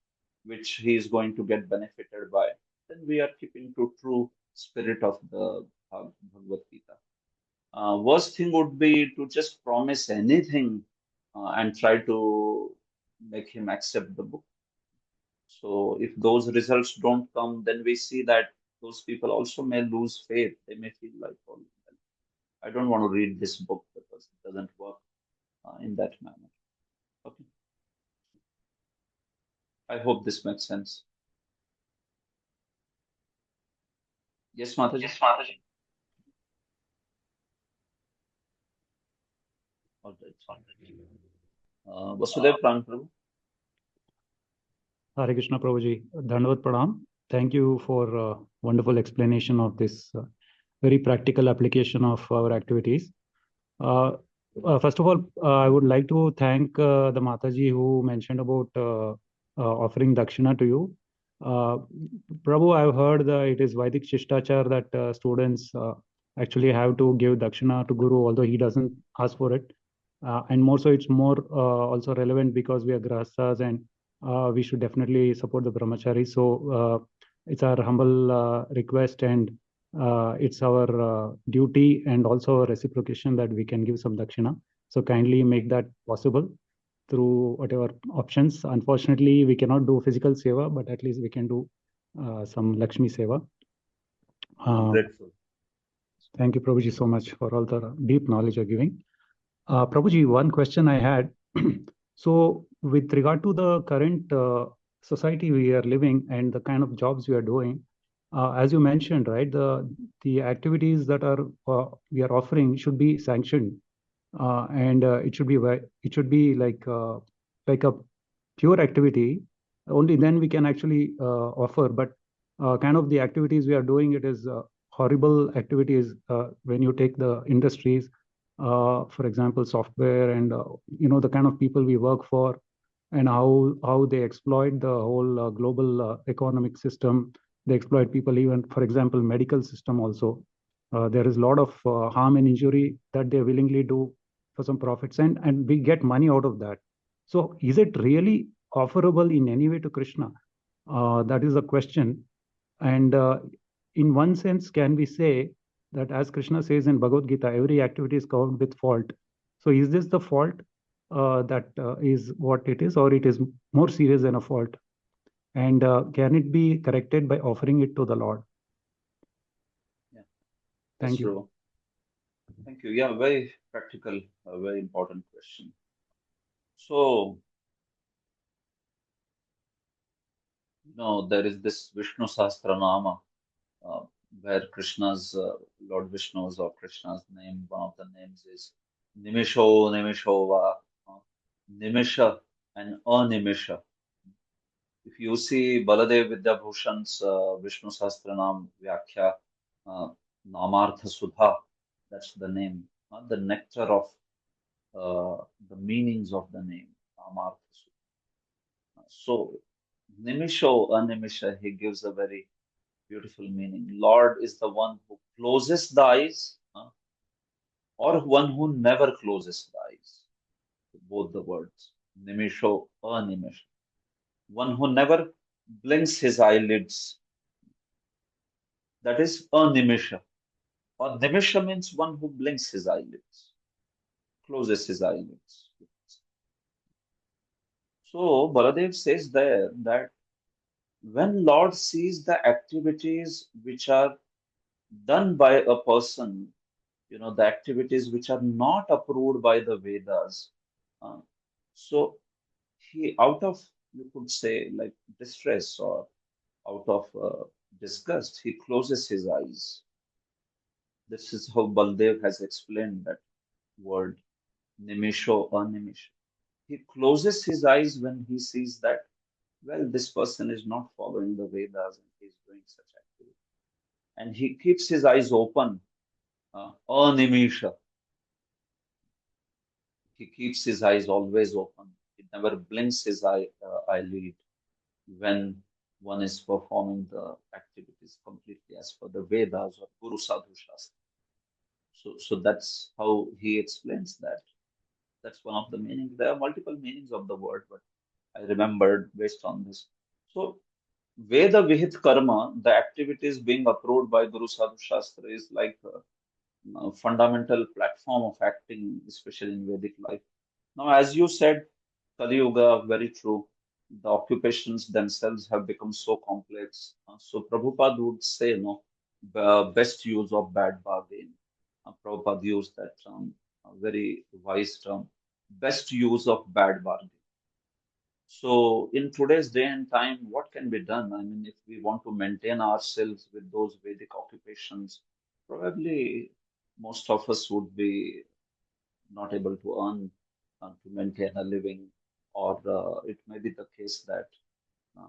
A: which he is going to get benefited by, then we are keeping to true spirit of the Bhagavad Gita. Worst thing would be to just promise anything and try to make him accept the book. So if those results don't come, then we see that those people also may lose faith. They may feel like, oh, well, I don't want to read this book because it doesn't work in that manner. Okay. I hope this makes sense. Yes, Mataji? Yes, Mataji. All right. Vasudev Pran Prabhu.
G: Hare Krishna Prabhuji, Dandavat Pranam. Thank you for wonderful explanation of this very practical application of our activities. First of all, I would like to thank the Mataji who mentioned about offering dakshina to you. Prabhu, I've heard that it is Vedic Shishtachar that students actually have to give dakshina to Guru, although he doesn't ask for it. And more so, it's more also relevant because we are grahasthas and we should definitely support the brahmachari. So it's our humble request and it's our duty and also a reciprocation that we can give some dakshina. So kindly make that possible through whatever options. Unfortunately, we cannot do physical seva, but at least we can do some Lakshmi seva.
A: Grateful.
G: Thank you, Prabhuji, so much for all the deep knowledge you're giving. Prabhuji, one question I had. So with regard to the current society we are living and the kind of jobs we are doing, as you mentioned, right, the activities that are we are offering should be sanctioned, and it should be like a pure activity. Only then we can actually offer. But kind of the activities we are doing, it is horrible activities when you take the industries. For example, software and the kind of people we work for and how they exploit the whole global economic system. They exploit people, even, for example, medical system also. There is a lot of harm and injury that they willingly do for some profits, and we get money out of that. So is it really offerable in any way to Krishna? That is the question. And in one sense, can we say that, as Krishna says in Bhagavad Gita, every activity is covered with fault? So is this the fault that is what it is, or it is more serious than a fault? And can it be corrected by offering it to the Lord?
A: Yeah.
G: Thank you.
A: True. Thank you. Yeah, very practical, very important question. So, there is this Vishnu Sahasranama, where Krishna's, Lord Vishnu's or Krishna's name, one of the names is Nimisho, Nimishova, Nimisha and Animisha. If you see Baladev Vidyabhushan's Vishnu Sahasranam Vyakhya, Namartha Sudha, that's the name, the nectar of the meanings of the name, Namartha Sudha. So, Nimisho, Animisha, he gives a very beautiful meaning. Lord is the one who closes the eyes, or one who never closes the eyes. Both the words, Nimisho, Animisha. One who never blinks his eyelids. That is Animisha. Or Nimisha means one who blinks his eyelids, closes his eyelids. So Baladev says there that when Lord sees the activities which are done by a person, the activities which are not approved by the Vedas, so he, out of, you could say, like distress or out of disgust, he closes his eyes. This is how Baldev has explained that word, Nimisho, Animisho. He closes his eyes when he sees that, well, this person is not following the Vedas and he is doing such activity. And he keeps his eyes open, Animisha. He keeps his eyes always open. He never blinks his eyelid when one is performing the activities completely as per the Vedas or Guru Sadhu Shastra. So that's how he explains that. That's one of the meanings. There are multiple meanings of the word, but I remembered based on this. So Veda Vihit Karma, the activities being approved by Guru Sadhu Shastra, is like a fundamental platform of acting, especially in Vedic life. Now, as you said, Kali Yuga, very true. The occupations themselves have become so complex. So Prabhupada would say, no, the best use of bad bargain. Prabhupada used that term, a very wise term. Best use of bad bargain. So in today's day and time, what can be done? I mean, if we want to maintain ourselves with those Vedic occupations, probably most of us would be not able to earn to maintain a living, or it may be the case that, uh,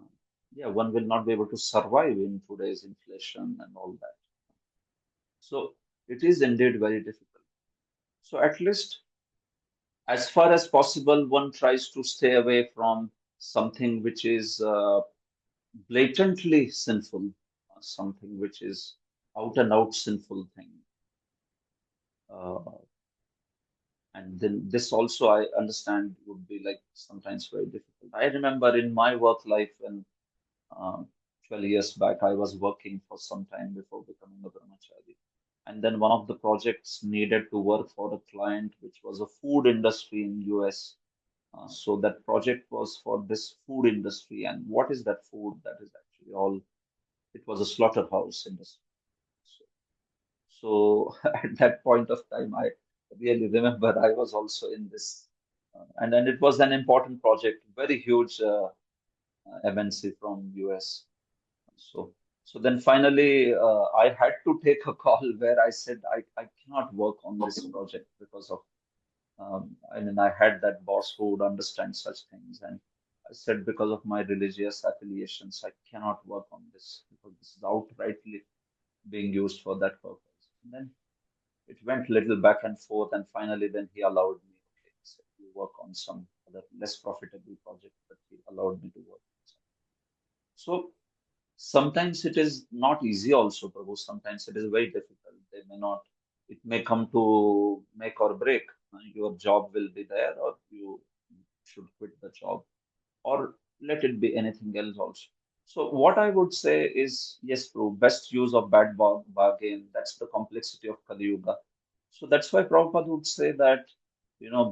A: yeah, one will not be able to survive in today's inflation and all that. So it is indeed very difficult. So at least as far as possible, one tries to stay away from something which is blatantly sinful, something which is out and out sinful thing. Uh, and then this also I understand would be like sometimes very difficult. I remember in my work life when uh, 12 years back, I was working for some time before becoming a brahmachari. And then one of the projects needed to work for a client, which was a food industry in US. So that project was for this food industry. And what is that food? That is actually all, it was a slaughterhouse industry. So at that point of time, I really remember I was also in this. And then it was an important project, very huge MNC from US. So, so then finally, I had to take a call where I said I cannot work on this project because of, I mean, I had that boss who would understand such things, and I said because of my religious affiliations, I cannot work on this because this is outrightly being used for that purpose. And then it went little back and forth, and finally, then he allowed me. Okay, he said, you work on some other less profitable project, but he allowed me to work. So sometimes it is not easy also, Prabhu. Sometimes it is very difficult. They may not, it may come to make or break. Your job will be there, or you should quit the job, or let it be anything else also. So what I would say is, yes, Prabhu, best use of bad bargain. That's the complexity of Kali Yuga. So that's why Prabhupada would say that,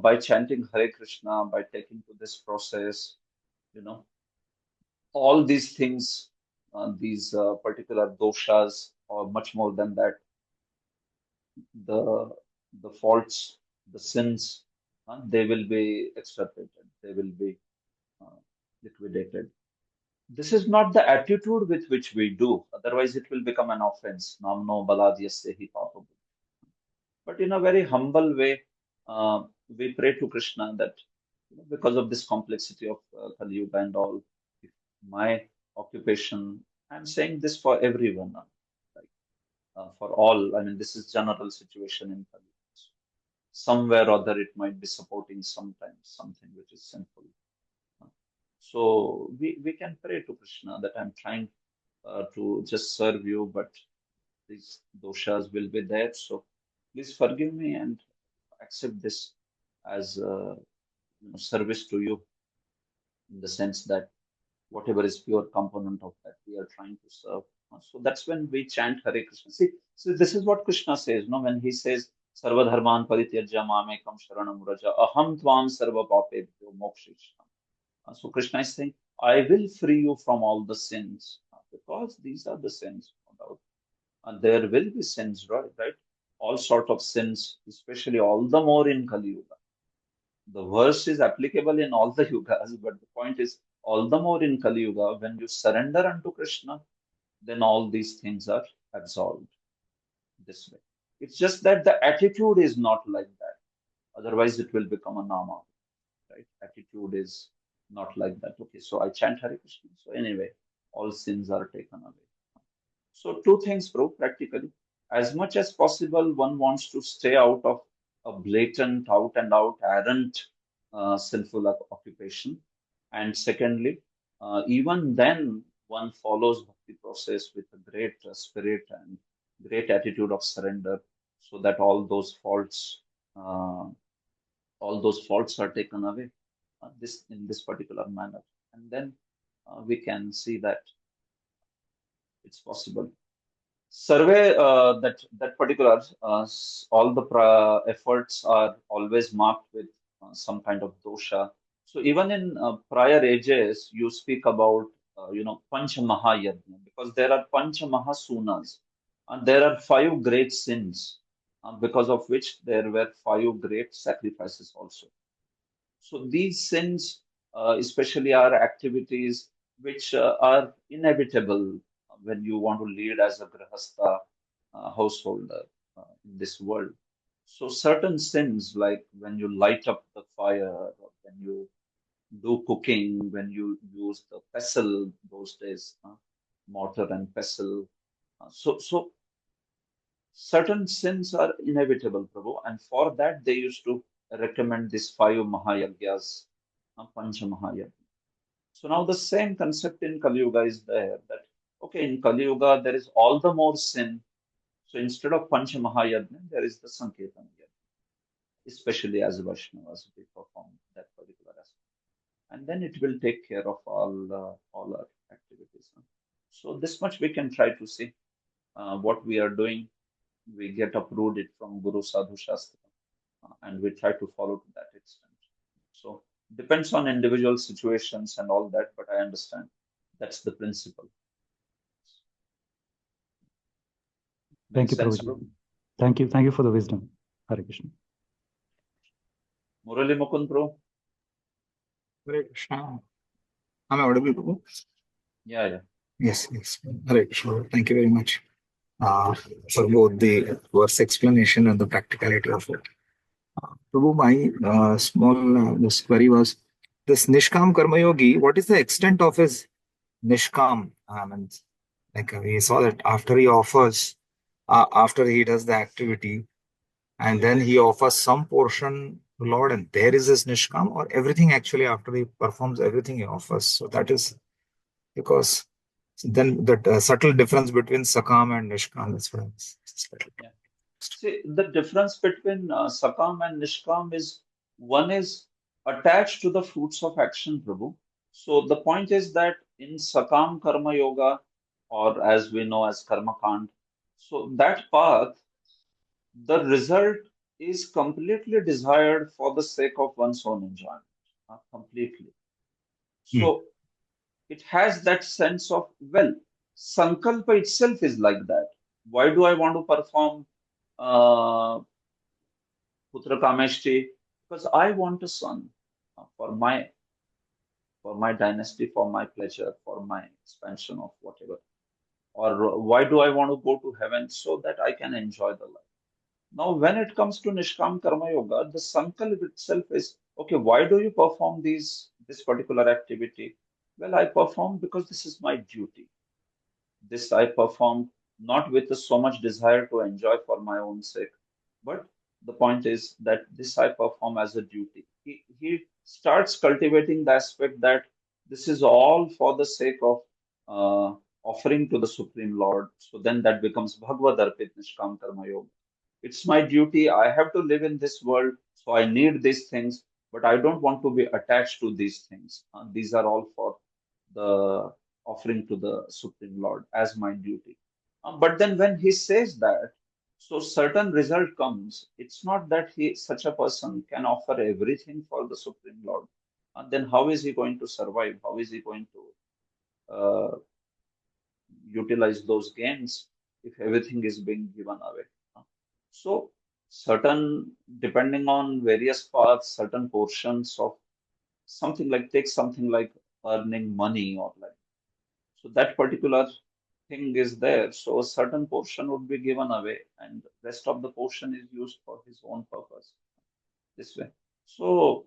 A: by chanting Hare Krishna, by taking to this process, you know, all these things, these particular doshas, or much more than that, the faults, the sins, they will be extirpated, they will be uh, liquidated. This is not the attitude with which we do, otherwise it will become an offense. Namno baladhyasya papa. But in a very humble way, we pray to Krishna that, because of this complexity of Kali Yuga and all, if my occupation, I'm saying this for everyone, like, for all. I mean, this is general situation in Kali Yuga. Somewhere or other, it might be supporting sometimes something which is sinful. So we can pray to Krishna that I'm trying to just serve you, but these doshas will be there. So please forgive me and accept this as service to you, in the sense that whatever is pure component of that we are trying to serve. So that's when we chant Hare Krishna. See, so this is what Krishna says, no? When he says, Sarva dharman parityajya mamekam sharanam vraja aham tvam sarva papebhyo mokshisham. So Krishna is saying, I will free you from all the sins, because these are the sins, no doubt. And there will be sins, right? All sort of sins, especially all the more in Kali Yuga. The verse is applicable in all the yugas, but the point is, all the more in Kali Yuga, when you surrender unto Krishna, then all these things are absolved this way. It's just that the attitude is not like that. Otherwise, it will become a nama, right? Attitude is not like that. Okay, so I chant Hare Krishna. So anyway, all sins are taken away. So two things, bro, practically. As much as possible, one wants to stay out of a blatant, out and out, arrant, sinful occupation. And secondly, even then, one follows bhakti process with a great spirit and great attitude of surrender, so that uh, all those faults are taken away. This in this particular manner, and then we can see that It's possible. Survey that particular all the efforts are always marked with some kind of dosha. So even in prior ages, you speak about Pancha Mahayajna, because there are Pancha Mahasunas, and there are five great sins, because of which there were five great sacrifices also. So these sins, especially, are activities which are inevitable when you want to lead as a grahastha householder in this world. So certain sins, like when you light up the fire, or when you do cooking, when you use the pestle those days, mortar and pestle. So certain sins are inevitable, Prabhu, and for that they used to recommend these five Mahayagyas, Pancha Mahayagya. So now the same concept in Kali Yuga is there, that okay, in Kali Yuga there is all the more sin. So instead of Pancha Mahayagya, there is the Sankirtan Yajna, especially as Vaishnavas we perform that particular aspect, and then it will take care of all our activities. So this much we can try to see what we are doing. We get approved it from Guru Sadhu Shastra, and we try to follow to that extent. So depends on individual situations and all that, but I understand that's the principle.
G: Thank you,
A: Makes sense,
G: Prabhuji.
A: Prabhu?
G: Thank you for the wisdom. Hare Krishna.
A: Murali Mukund, Prabhu?
H: Hare Krishna. Am I audible, Prabhu?
A: Yeah.
H: Yes. Hare Krishna. Thank you very much for both the verse explanation and the practicality of it. Prabhu, my small this query was this Nishkam Karma Yogi, what is the extent of his Nishkam? Like we saw that after he offers, after he does the activity, and then he offers some portion to Lord, and there is his Nishkam, or everything actually after he performs everything he offers. So that is because then that subtle difference between Sakam and Nishkam. That's what I was.
A: Yeah. See, the difference between Sakam and Nishkam is one is attached to the fruits of action, Prabhu. So the point is that in Sakam Karma Yoga, or as we know as Karma Kand, so that path, the result is completely desired for the sake of one's own enjoyment, completely. So it has that sense of, well, Sankalpa itself is like that. Why do I want to perform Putra Kameshti? Because I want a son for my dynasty, for my pleasure, for my expansion of whatever. Or why do I want to go to heaven? So that I can enjoy the life. Now, when it comes to Nishkam Karma Yoga, the Sankalp itself is, okay, why do you perform this particular activity? Well, I perform because this is my duty. This I perform not with so much desire to enjoy for my own sake, but the point is that this I perform as a duty. He starts cultivating the aspect that this is all for the sake of offering to the Supreme Lord. So then that becomes Bhagavad Arpit Nishkam Karma Yoga. It's my duty. I have to live in this world, so I need these things, but I don't want to be attached to these things. These are all for the offering to the Supreme Lord as my duty. But then when he says that, so certain result comes. It's not that such a person can offer everything for the Supreme Lord. Then how is he going to survive? How is he going to utilize those gains if everything is being given away? So certain, depending on various paths, certain portions of take something like earning money, or like, so that particular thing is there. So a certain portion would be given away, and rest of the portion is used for his own purpose. This way. So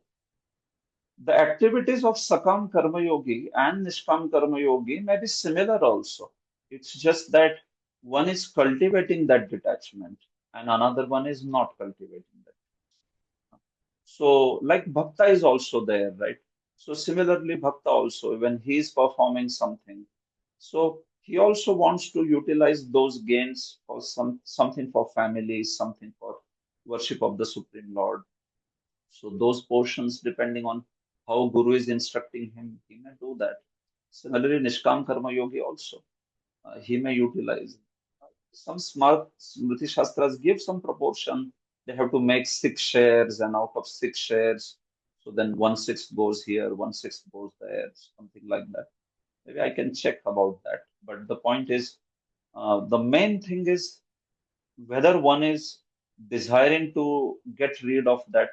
A: the activities of Sakam Karma Yogi and Nishkam Karma Yogi may be similar also. It's just that one is cultivating that detachment and another one is not cultivating that. So, like Bhakta is also there, right? So, similarly, Bhakta also, when he is performing something, so he also wants to utilize those gains for something for family, something for worship of the Supreme Lord. So, those portions, depending on how Guru is instructing him, he may do that. Similarly, Nishkam Karma Yogi also. he may utilize. Some smart Smriti Shastras give some proportion. They have to make 6 shares, and out of 6 shares, so then 1/6 goes here, 1/6 goes there, something like that. Maybe I can check about that. But the point is, the main thing is whether one is desiring to get rid of that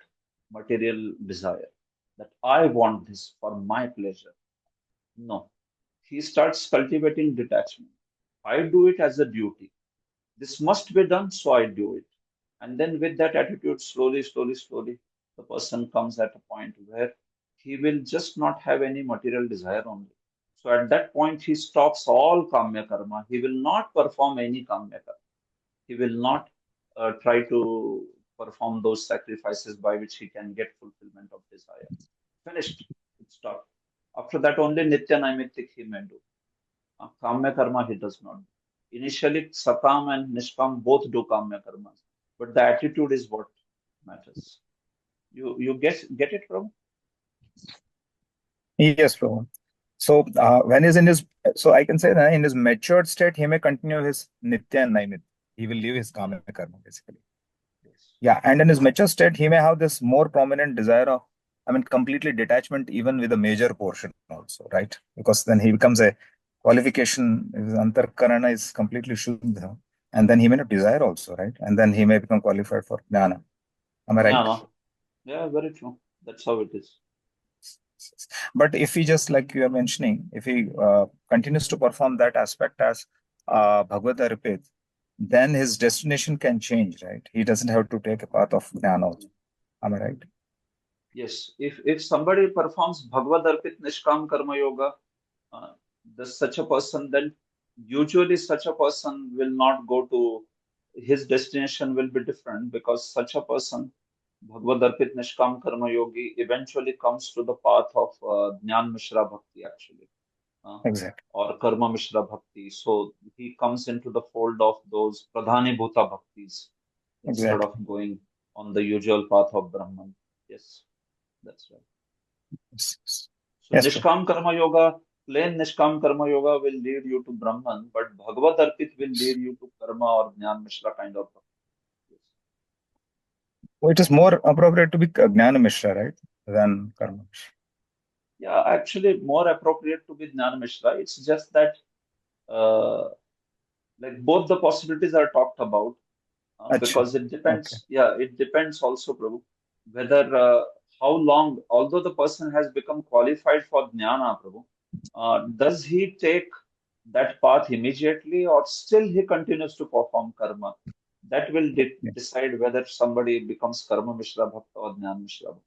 A: material desire, that I want this for my pleasure. No. He starts cultivating detachment. I do it as a duty. This must be done, so I do it. And then with that attitude, slowly, the person comes at a point where he will just not have any material desire only. So at that point, he stops all kamya karma. He will not perform any kamya karma. He will not try to perform those sacrifices by which he can get fulfillment of desire. Finished. It stopped. After that, only nitya naimittik he may do. Kamya karma he does not do. Initially, sakam and nishkam both do kamya karmas, but the attitude is what matters. You get it, Prabhu?
H: Yes, Prabhu. So when he's in his, so I can say that in his matured state, he may continue his nitya and naimit. He will leave his kama karma basically.
A: Yes.
H: Yeah, and in his mature state, he may have this more prominent desire of, I mean, completely detachment, even with a major portion also, right? Because then he becomes a qualification. His antarkarana is completely shuddha, and then he may not desire also, right? And then he may become qualified for jnana. Am I right?
A: Jnana. Yeah, very true. That's how it is.
H: But if he just, like you are mentioning, if he continues to perform that aspect as Bhagavad Arpit, then his destination can change, right? He doesn't have to take a path of jnana. Am I right?
A: Yes. If somebody performs Bhagavad Arpit Nishkam Karma Yoga, such a person, then usually such a person will not go to, his destination will be different, because such a person, Bhagavad Arpit Nishkam Karma Yogi, eventually comes to the path of Jnana Mishra Bhakti actually.
H: Exactly.
A: Or Karma Mishra Bhakti. So he comes into the fold of those Pradhani Bhuta Bhaktis instead
H: Exactly.
A: of going on the usual path of Brahman. Yes, that's right.
H: Yes.
A: So
H: Yes,
A: Nishkam Karma Yoga, plain Nishkam Karma Yoga will lead you to Brahman, but Bhagavad Arpit will lead you to Karma or Jnana Mishra kind of bhakti. Yes.
H: Well, it is more appropriate to be Jnana Mishra, right? Than Karma Mishra.
A: Yeah, actually more appropriate to be Jnana Mishra. It's just that like both the possibilities are talked about because it depends.
H: Okay.
A: Yeah, it depends also, Prabhu, whether how long, although the person has become qualified for Jnana, Prabhu, does he take that path immediately or still he continues to perform karma? That will decide whether somebody becomes Karma Mishra Bhakta or Jnana Mishra Bhakta.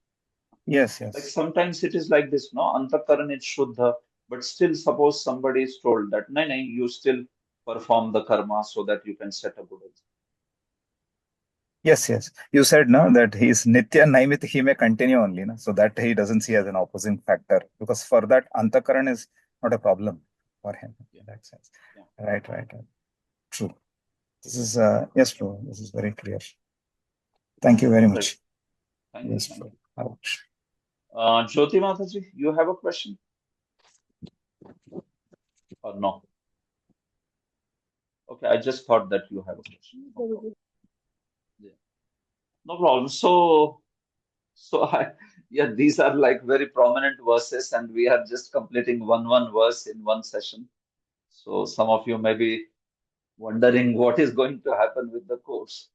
H: Yes,
A: Like
H: yes.
A: sometimes it is like this, no? Antakaran is Shuddha, but still suppose somebody is told that, no, you still perform the karma so that you can set a good example.
H: Yes, yes. You said no that he's Nitya Naimit, he may continue only, no? So that he doesn't see as an opposing factor, because for that Antakaran is not a problem for him in that sense.
A: Yeah.
H: Right. True. This is yes, true. This is very clear. Thank you very much.
A: Thank
H: Yes,
A: you.
H: Jyoti
A: Mataji, you have a question? Or no? Okay, I just thought that you have a question. No problem. Yeah. No problem. So these are like very prominent verses, and we are just completing one verse in one session. So some of you may be wondering what is going to happen with the course.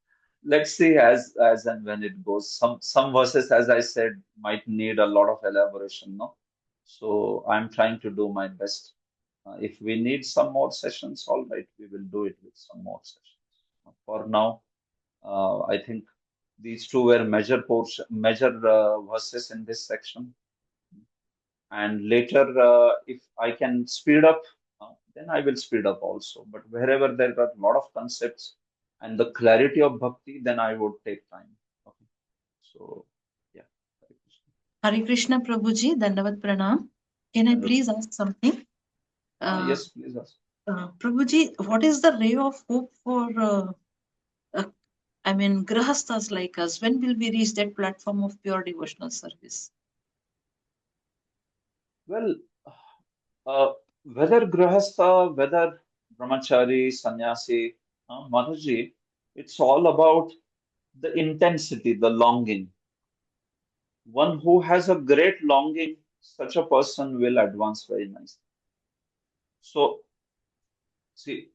A: Let's see as and when it goes. Some verses, as I said, might need a lot of elaboration, no? So I'm trying to do my best. If we need some more sessions, all right, we will do it with some more sessions. For now, I think these two were major verses in this section. And later, if I can speed up, then I will speed up also. But wherever there are a lot of concepts and the clarity of bhakti, then I would take time. Okay. So, yeah.
I: Hare Krishna Prabhuji, Dandavat Pranam. Can I please ask something?
A: Yes, please ask.
I: Prabhuji, what is the ray of hope for, grahasthas like us? When will we reach that platform of pure devotional service?
A: Well, whether grahastha, whether brahmachari, sannyasi, Mataji, it's all about the intensity, the longing. One who has a great longing, such a person will advance very nicely. So, see,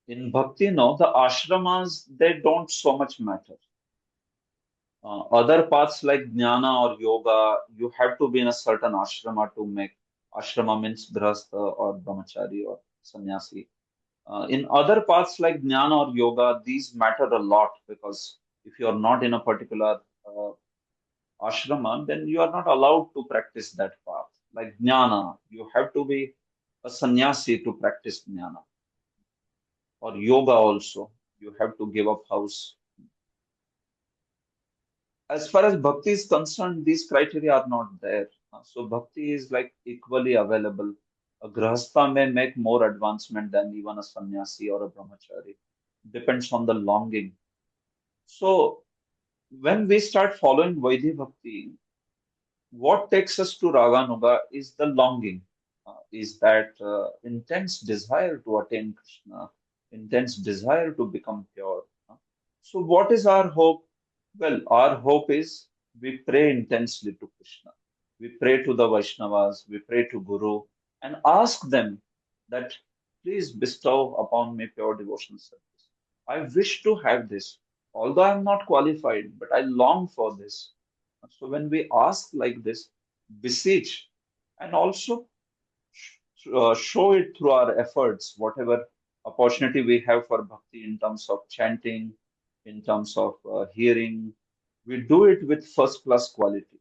A: in bhakti, no, the ashramas, they don't so much matter. Other paths like jnana or yoga, you have to be in a certain ashrama to make. Ashrama means grahastha or brahmachari or sannyasi. In other paths like jnana or yoga, these matter a lot because if you are not in a particular ashrama, then you are not allowed to practice that path. Like jnana, you have to be a sannyasi to practice jnana. Or yoga also, you have to give up house. As far as bhakti is concerned, these criteria are not there. So bhakti is like equally available. A grahastha may make more advancement than even a sannyasi or a brahmachari. Depends on the longing. So when we start following Vaidhi Bhakti, what takes us to Raganuga is the longing, is that intense desire to attain Krishna, intense desire to become pure. So what is our hope? Well, our hope is we pray intensely to Krishna. We pray to the Vaishnavas, we pray to Guru, and ask them that please bestow upon me pure devotional service. I wish to have this, although I am not qualified, but I long for this. So when we ask like this, beseech, and also show it through our efforts, whatever opportunity we have for bhakti in terms of chanting, in terms of hearing, we do it with first class quality.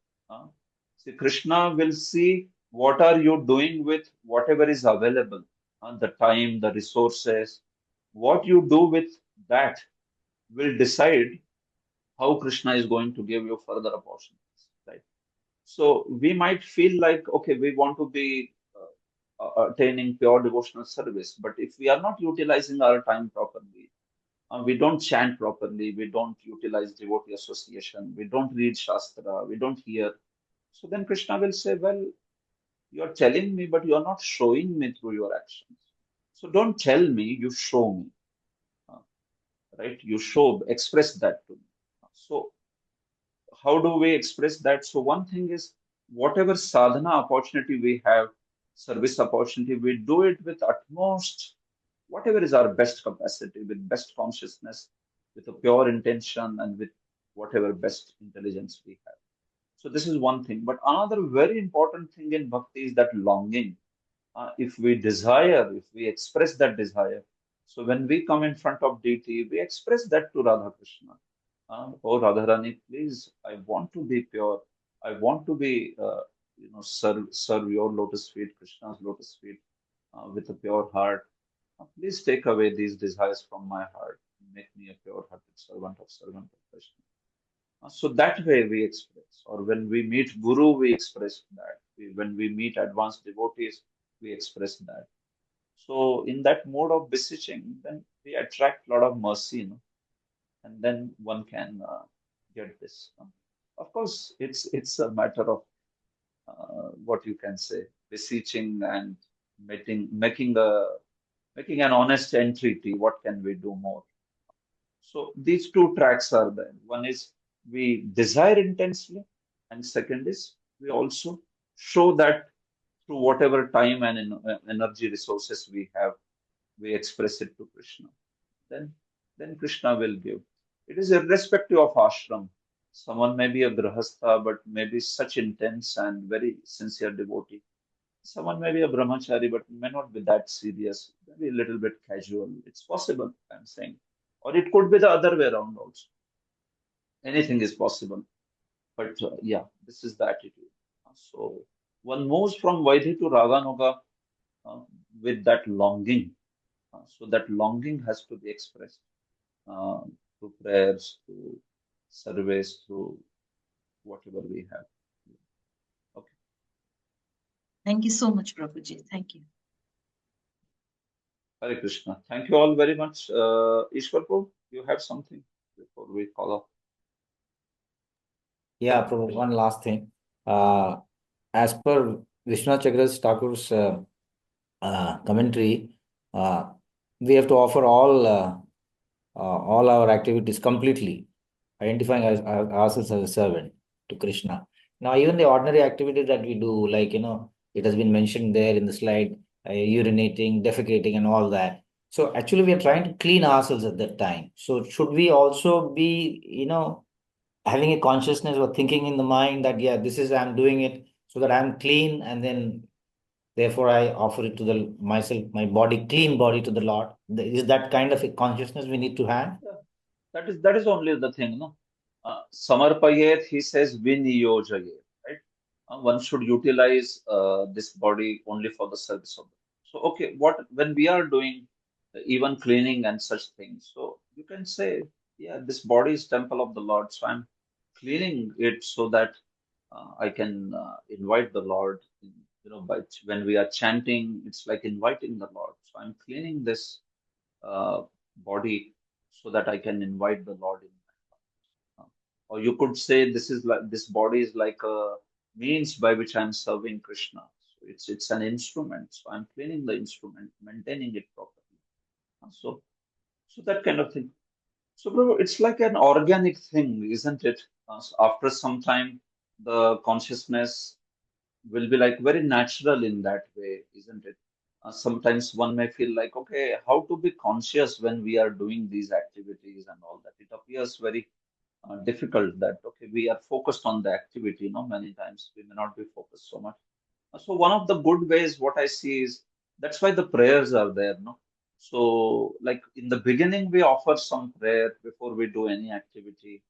A: See, Krishna will see what are you doing with whatever is available, the time, the resources. What you do with that will decide how Krishna is going to give you further opportunities, right? So we might feel like, okay, we want to be attaining pure devotional service, but if we are not utilizing our time properly, we don't chant properly, we don't utilize devotee association, we don't read Shastra, we don't hear. So then Krishna will say, well, you're telling me, but you're not showing me through your actions. So don't tell me, you show me. Right? You show, express that to me. So how do we express that? So one thing is, whatever sadhana opportunity we have, service opportunity, we do it with utmost, whatever is our best capacity, with best consciousness, with a pure intention, and with whatever best intelligence we have. So this is one thing. But another very important thing in bhakti is that longing. If we desire, if we express that desire, so when we come in front of deity, we express that to Radha Krishna. Oh Radharani, please, I want to be pure. I want to be, serve your lotus feet, Krishna's lotus feet, with a pure heart. Please take away these desires from my heart. Make me a pure-hearted servant of Krishna. So that way we express. Or when we meet Guru, we express that. When we meet advanced devotees, we express that. So in that mode of beseeching, then we attract a lot of mercy, and then one can get this. Of course, it's a matter of what you can say, beseeching and making an honest entreaty. What can we do more? So these two tracks are there. One is we desire intensely, and second is we also show that through whatever time and energy resources we have, we express it to Krishna. Then Krishna will give. It is irrespective of ashram. Someone may be a grahastha, but maybe such intense and very sincere devotee. Someone may be a brahmachari, but may not be that serious, maybe a little bit casual. It's possible, I'm saying. Or it could be the other way around also. Anything is possible. But yeah, this is the attitude. So one moves from Vaidhi to Raganuga with that longing. So that longing has to be expressed through prayers, through service, through whatever we have. Okay.
I: Thank you so much, Prabhuji. Thank you.
A: Hare Krishna. Thank you all very much. Ishwar Prabhu, you have something before we call off?
C: Yeah, Prabhu, one last thing. As per Vishwanath Chakravarti Thakur's commentary, we have to offer all our activities completely, identifying ourselves as a servant to Krishna. Now, even the ordinary activities that we do, like, it has been mentioned there in the slide, urinating, defecating, and all that. So actually, we are trying to clean ourselves at that time. So should we also be, having a consciousness or thinking in the mind that, yeah, this is, I'm doing it so that I'm clean, and then therefore I offer it to myself, my body, clean body to the Lord. Is that kind of a consciousness we need to have?
A: Yeah. That is only the thing, no? Samarpayet, he says, viniyojayet, right? One should utilize this body only for the service of the. So, okay, when we are doing even cleaning and such things, so you can say, yeah, this body is temple of the Lord, so I'm cleaning it so that I can invite the Lord. But when we are chanting, it's like inviting the Lord. So I'm cleaning this body so that I can invite the Lord in my life. Or you could say this body is like a means by which I'm serving Krishna. So it's an instrument. So I'm cleaning the instrument, maintaining it properly. So that kind of thing. So, bro, it's like an organic thing, isn't it? So after some time, the consciousness will be like very natural in that way, isn't it? Sometimes one may feel like, okay, how to be conscious when we are doing these activities and all that. It appears very difficult that, okay, we are focused on the activity, many times we may not be focused so much. So one of the good ways, what I see is that's why the prayers are there, no? So, like in the beginning, we offer some prayer before we do any activity.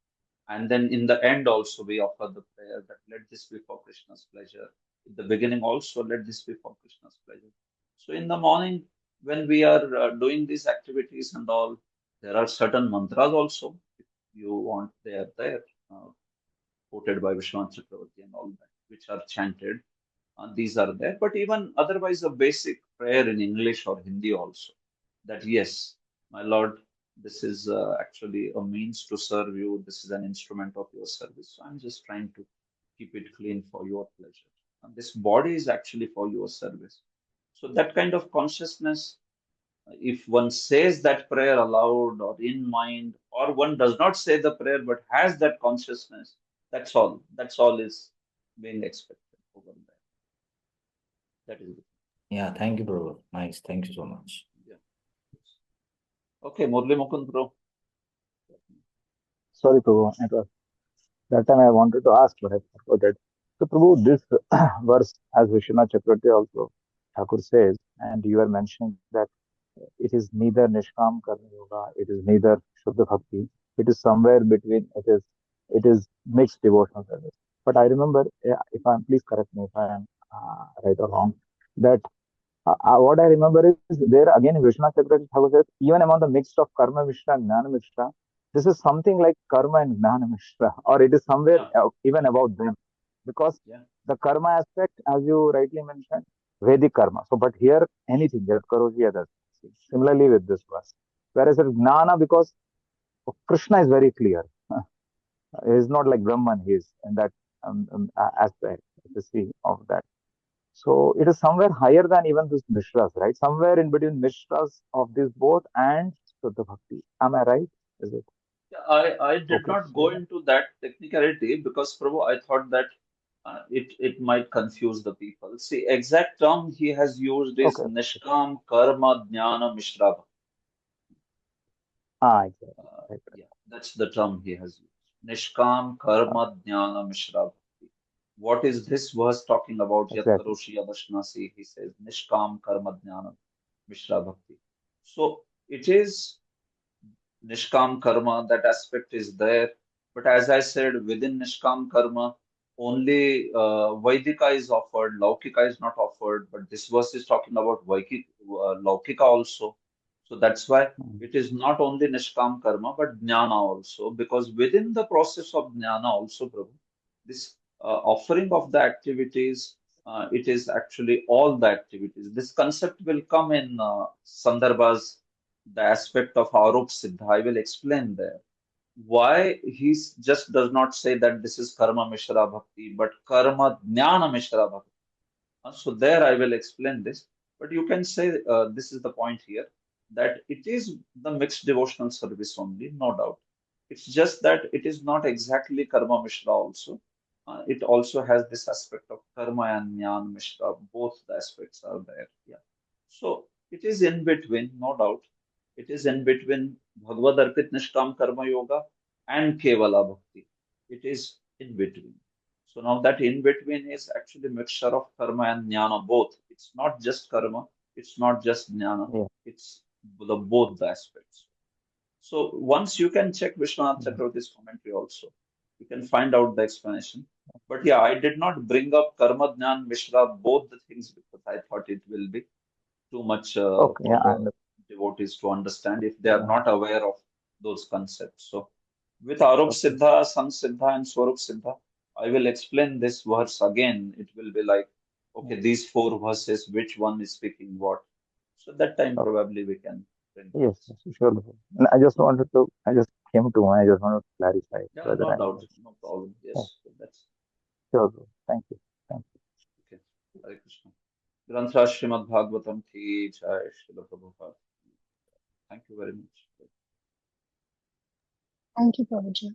A: And then in the end, also, we offer the prayer that let this be for Krishna's pleasure. In the beginning, also, let this be for Krishna's pleasure. So, in the morning, when we are doing these activities and all, there are certain mantras also. If you want, they are there, quoted by Vishwanath Chakravarti and all that, which are chanted. These are there. But even otherwise, a basic prayer in English or Hindi also. That yes, my Lord, this is actually a means to serve you. This is an instrument of your service. So I'm just trying to keep it clean for your pleasure. And this body is actually for your service. So that kind of consciousness, if one says that prayer aloud or in mind, or one does not say the prayer but has that consciousness, that's all. That's all is being expected over there. That is it.
C: Yeah, thank you, Prabhu. Nice. Thank you so much.
A: Yeah. Okay, Murli Mukund, bro.
H: Sorry, Prabhu. That time I wanted to ask, but I forgot it. So, Prabhu, this verse, as Vishwanath Chakravarti also, Thakur says, and you are mentioning that it is neither Nishkam Karma Yoga, it is neither Shuddha Bhakti, it is somewhere between, it is mixed devotional service. But I remember, please correct me if I am right or wrong, that what I remember is there again, Vishwanath Chakravarti Thakur says, even among the mixed of Karma Mishra and Jnana Mishra, this is something like Karma and Jnana Mishra, or it is somewhere even about them. Because the Karma aspect, as you rightly mentioned, Vedic Karma. So, but here, anything, Yat Karoji others. Similarly with this verse. Whereas with Jnana, because Krishna is very clear. He is not like Brahman, he is in that aspect, you see, of that. So it is somewhere higher than even this Mishras, right? Somewhere in between Mishras of this both and Shuddha Bhakti. Am I right? Is it?
A: Yeah, I did not go into that technicality because, Prabhu, I thought that it might confuse the people. See, exact term he has used is Nishkam Karma Jnana Mishra Bhakti.
H: Exactly.
A: Yeah, that's the term he has used. Nishkam Karma Jnana Mishra Bhakti. What is this verse talking about? Yat Karoshi Yadashnasi, he says, Nishkam Karma Jnana Mishra Bhakti. So it is Nishkam Karma, that aspect is there. But as I said, within Nishkam Karma, only Vaidika is offered, Laukika is not offered. But this verse is talking about Laukika also. So that's why it is not only Nishkam Karma, but Jnana also. Because within the process of Jnana also, Prabhu, this offering of the activities, it is actually all the activities. This concept will come in Sandarbhas, the aspect of Arup Siddha. I will explain there. Why he just does not say that this is Karma Mishra Bhakti, but Karma Jnana Mishra Bhakti. So there I will explain this. But you can say this is the point here, that it is the mixed devotional service only, no doubt. It's just that it is not exactly Karma Mishra also. It also has this aspect of Karma and Jnana Mishra. Both the aspects are there. Yeah. So it is in between, no doubt. It is in between Bhagavad Arpit Nishkam Karma Yoga and Kevala Bhakti. It is in between. So now that in between is actually mixture of karma and jnana both. It's not just karma, it's not just jnana,
J: Yeah.
A: it's both the aspects. So once you can check Vishwanath
J: Mhm.
A: Chakravarti's commentary also, you can find out the explanation. But yeah, I did not bring up karma, jnana, mishra, both the things because I thought it will be too much
J: Okay,
A: for
J: yeah, I
A: the
J: understand.
A: devotees to understand if they are
J: Yeah.
A: not aware of those concepts. So with Arup
J: Okay.
A: Siddha, Sang Siddha, and Swarup Siddha, I will explain this verse again. It will be like, okay, these four verses, which one is speaking what? So that time
J: Okay.
A: probably we can bring
J: Yes,
A: this.
J: yes, sure. And I just came to mind, I just wanted to clarify
A: Yeah,
J: whether
A: no
J: I
A: doubt,
J: was.
A: no problem.
J: Yeah,
A: Yes, so that's
J: sure, bro. Thank you. Thank you.
A: okay. Hare Krishna. Granthra Srimad Bhagavatam ki jai, Srila Prabhupada. Thank you very much.
D: Thank you, Prabhuji.